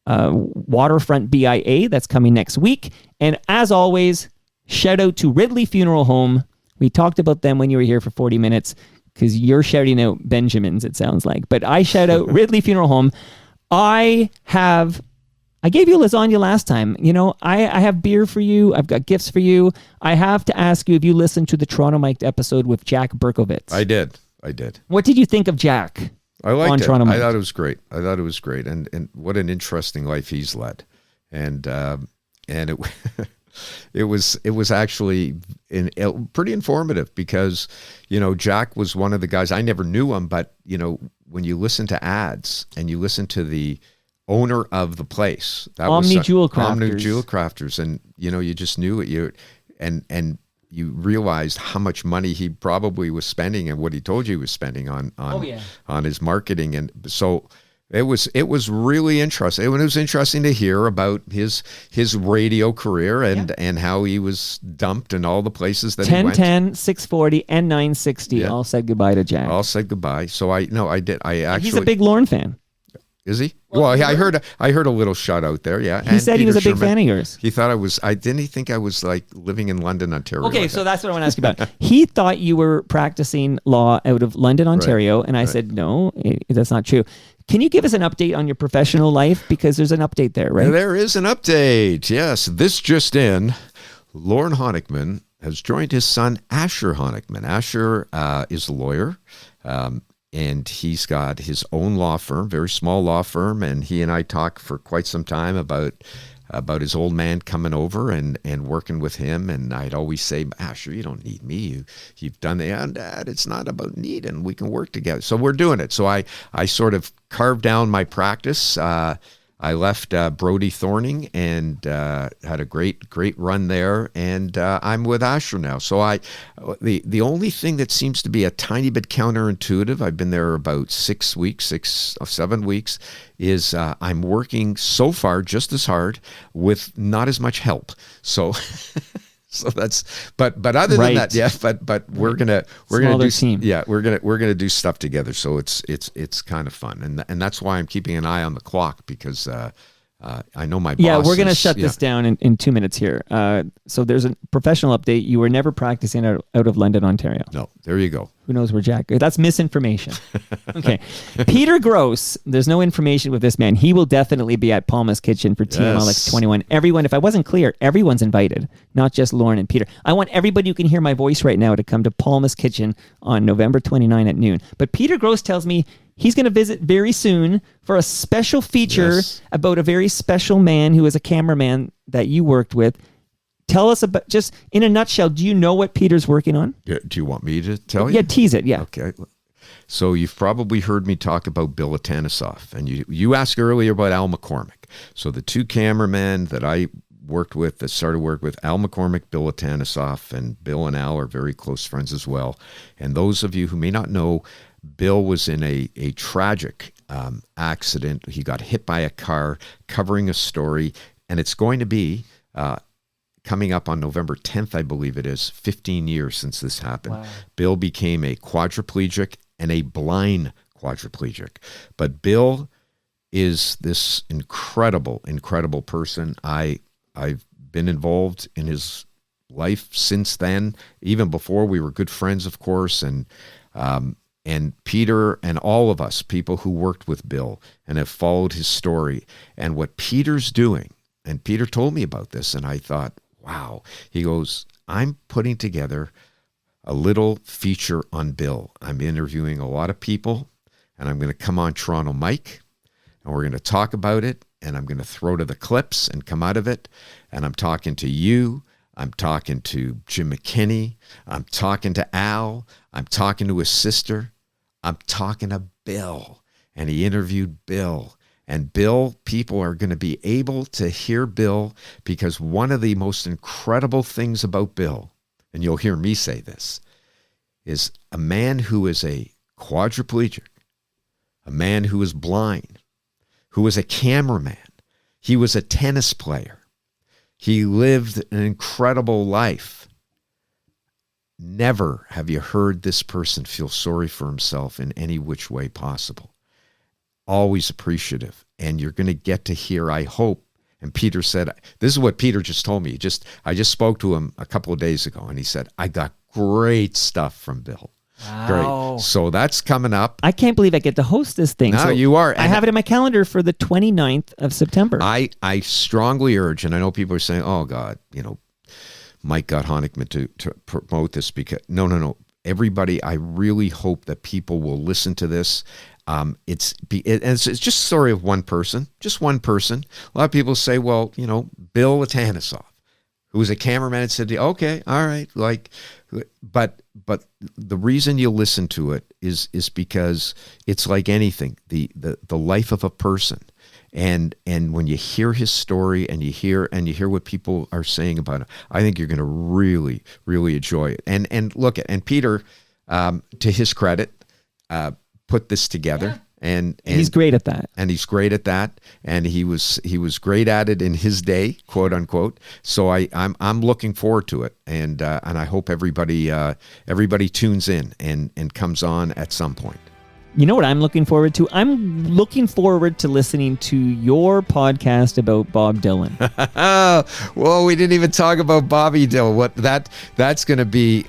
S3: Waterfront BIA. That's coming next week. And as always, shout out to Ridley Funeral Home. We talked about them when you were here for 40 minutes because you're shouting out Benjamins, it sounds like. But I shout out Ridley Funeral Home. I gave you lasagna last time. You know, I have beer for you. I've got gifts for you. I have to ask you if you listened to the Toronto Mike episode with Jack Berkowitz.
S4: I did.
S3: What did you think of Jack?
S4: I liked it.
S3: Toronto Mike?
S4: I thought it was great. And what an interesting life he's led. And it it was actually pretty informative because, you know, Jack was one of the guys, I never knew him, but, you know, when you listen to ads and you listen to the owner of the place, that
S3: Omni
S4: was
S3: Jewel Crafters.
S4: Omni Jewel Crafters, and you know, you just knew it. And you realized how much money he probably was spending and what he told you he was spending on his marketing, and so it was really interesting. It was interesting to hear about his radio career and how he was dumped in all the places that he went.
S3: 1010, 640, and 960 all said goodbye to Jack.
S4: All said goodbye. So I did. I actually.
S3: He's a big Lorne fan.
S4: Is he? Well, I heard a little shout out there. Yeah,
S3: he said he was a big fan of yours.
S4: He thought I was. Didn't he think I was like living in London, Ontario?
S3: Okay, so that's what I want to ask you about. He thought you were practicing law out of London, Ontario, and I said no, that's not true. Can you give us an update on your professional life because there's an update there, right?
S4: There is an update. Yes, this just in: Lorne Honickman has joined his son Asher Honickman. Asher is a lawyer. And he's got his own law firm, very small law firm, and he and I talked for quite some time about his old man coming over and working with him. And I'd always say, Asher, you don't need me. You've done the and Dad, it's not about needing. We can work together. So we're doing it. So I sort of carved down my practice. I left Brody Thorning and had a great run there, and I'm with Asher now. So the only thing that seems to be a tiny bit counterintuitive, I've been there about 6 or 7 weeks, is I'm working so far just as hard with not as much help. So. So that's, but other than that, yeah. But we're gonna do
S3: team.
S4: Yeah, we're gonna do stuff together. So it's kind of fun, and that's why I'm keeping an eye on the clock because I know my boss.
S3: Yeah, we're gonna shut this down in 2 minutes here. So there's a professional update. You were never practicing out of London, Ontario.
S4: No, there you go.
S3: Who knows where Jack is? That's misinformation. Okay. Peter Gross, there's no information with this man. He will definitely be at Palma's Kitchen for TMLX 21. Everyone, if I wasn't clear, everyone's invited, not just Lauren and Peter. I want everybody who can hear my voice right now to come to Palma's Kitchen on November 29 at noon. But Peter Gross tells me he's going to visit very soon for a special feature about a very special man who is a cameraman that you worked with. Tell us about, just in a nutshell, do you know what Peter's working on?
S4: Yeah, do you want me to tell you?
S3: Yeah, tease it, yeah.
S4: Okay. So you've probably heard me talk about Bill Atanasoff, and you asked earlier about Al McCormick. So the two cameramen that I started work with, Al McCormick, Bill Atanasoff, and Bill and Al are very close friends as well. And those of you who may not know, Bill was in a tragic accident. He got hit by a car, covering a story, and it's going to be coming up on November 10th, I believe it is, 15 years since this happened.
S3: Wow.
S4: Bill became a quadriplegic and a blind quadriplegic. But Bill is this incredible, incredible person. I've been involved in his life since then, even before we were good friends, of course, and Peter and all of us, people who worked with Bill and have followed his story and what Peter's doing. And Peter told me about this, and I thought, wow. He goes, I'm putting together a little feature on Bill. I'm interviewing a lot of people, and I'm going to come on Toronto Mike, and we're going to talk about it, and I'm going to throw to the clips and come out of it, and I'm talking to you, I'm talking to Jim McKinney, I'm talking to Al, I'm talking to his sister, I'm talking to Bill, and he interviewed Bill. And Bill, people are going to be able to hear Bill, because one of the most incredible things about Bill, and you'll hear me say this, is a man who is a quadriplegic, a man who is blind, who was a cameraman. He was a tennis player. He lived an incredible life. Never have you heard this person feel sorry for himself in any which way possible. Always appreciative. And you're going to get to hear, I hope. And Peter said, this is what Peter just told me. I just spoke to him a couple of days ago, and he said, I got great stuff from Bill.
S3: Wow.
S4: Great. So that's coming up.
S3: I can't believe I get to host this thing.
S4: No,
S3: So
S4: you are.
S3: I have it in my calendar for the 29th of September.
S4: I strongly urge, and I know people are saying, oh, God, Mike got Honickman to promote this, because no. Everybody, I really hope that people will listen to this. It's just a story of one person, just one person. A lot of people say, well, Bill Atanasoff, who was a cameraman, and said, okay, all right, but the reason you listen to it is because it's like anything, the life of a person. And when you hear his story and you hear what people are saying about it, I think you're going to really, really enjoy it. And look at, and Peter, to his credit, put this together. And
S3: he's great at that.
S4: And he's great at that. And he was great at it in his day, quote unquote. So I'm looking forward to it. And I hope everybody tunes in and comes on at some point.
S3: You know what I'm looking forward to? I'm looking forward to listening to your podcast about Bob Dylan.
S4: Well, we didn't even talk about Bobby Dylan. That's going to be,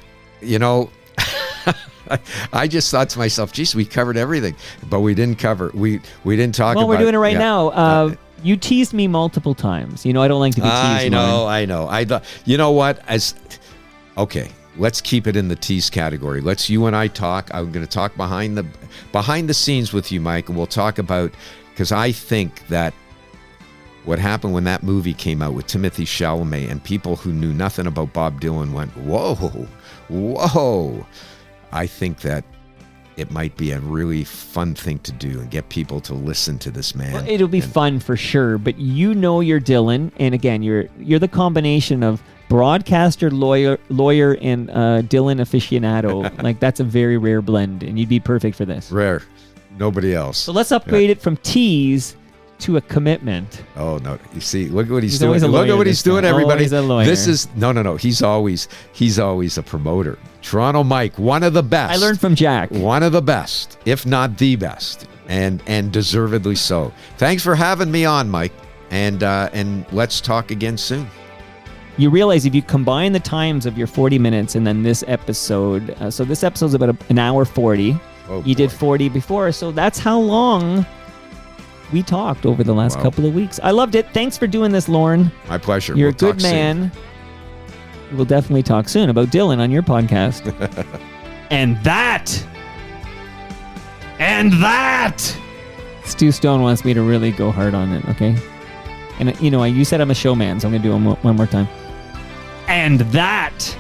S4: I just thought to myself, geez, we covered everything, but we didn't cover. We didn't talk about.
S3: Well, we're doing it right now. You teased me multiple times. I don't like to be teased.
S4: I know. You know what? Okay. Let's keep it in the tease category. Let's you and I talk. I'm going to talk behind the scenes with you, Mike, and we'll talk about, because I think that what happened when that movie came out with Timothée Chalamet, and people who knew nothing about Bob Dylan went, whoa. I think that it might be a really fun thing to do and get people to listen to this man.
S3: Well, it'll be fun for sure, but you're Dylan, and again, you're the combination of broadcaster, lawyer, and Dylan aficionado. Like, that's a very rare blend, and you'd be perfect for this.
S4: Rare. Nobody else.
S3: So let's upgrade it from tease to a commitment.
S4: Oh, no. You see, look at what he's doing. Look at what he's doing, everybody.
S3: He's a lawyer.
S4: This is, no. He's always a promoter. Toronto Mike, one of the best.
S3: I learned from Jack.
S4: One of the best, if not the best, and deservedly so. Thanks for having me on, Mike, and let's talk again soon.
S3: You realize if you combine the times of your 40 minutes and then this episode, so this episode's about an hour 40.
S4: Oh,
S3: you did 40 before, so that's how long we talked over the last couple of weeks. I loved it. Thanks for doing this, Lorne.
S4: My pleasure.
S3: You're a good man. We'll definitely talk soon about Dylan on your podcast. And that. Stu Stone wants me to really go hard on it, okay? And, you said I'm a showman, so I'm going to do it one more time. And that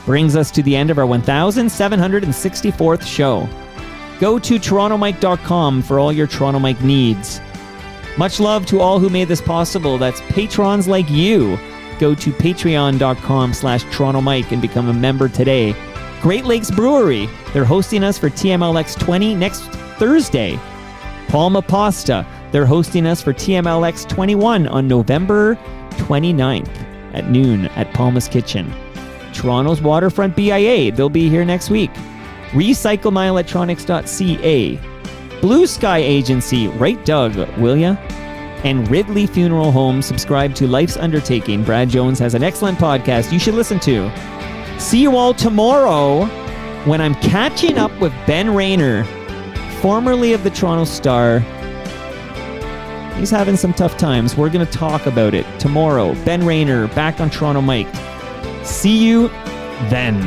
S3: brings us to the end of our 1,764th show. Go to torontomike.com for all your Toronto Mike needs. Much love to all who made this possible. That's patrons like you. Go to patreon.com/TorontoMike and become a member today. Great Lakes Brewery. They're hosting us for TMLX 20 next Thursday. Palma Pasta. They're hosting us for TMLX 21 on November 29th at noon at Palma's Kitchen. Toronto's Waterfront BIA. They'll be here next week. RecycleMyElectronics.ca. Blue Sky Agency. Right, Doug, will ya? And Ridley Funeral Home. Subscribe to Life's Undertaking. Brad Jones has an excellent podcast you should listen to. See you all tomorrow when I'm catching up with Ben Rayner, formerly of the Toronto Star. He's having some tough times. We're going to talk about it tomorrow. Ben Rayner back on Toronto Mike. See you then.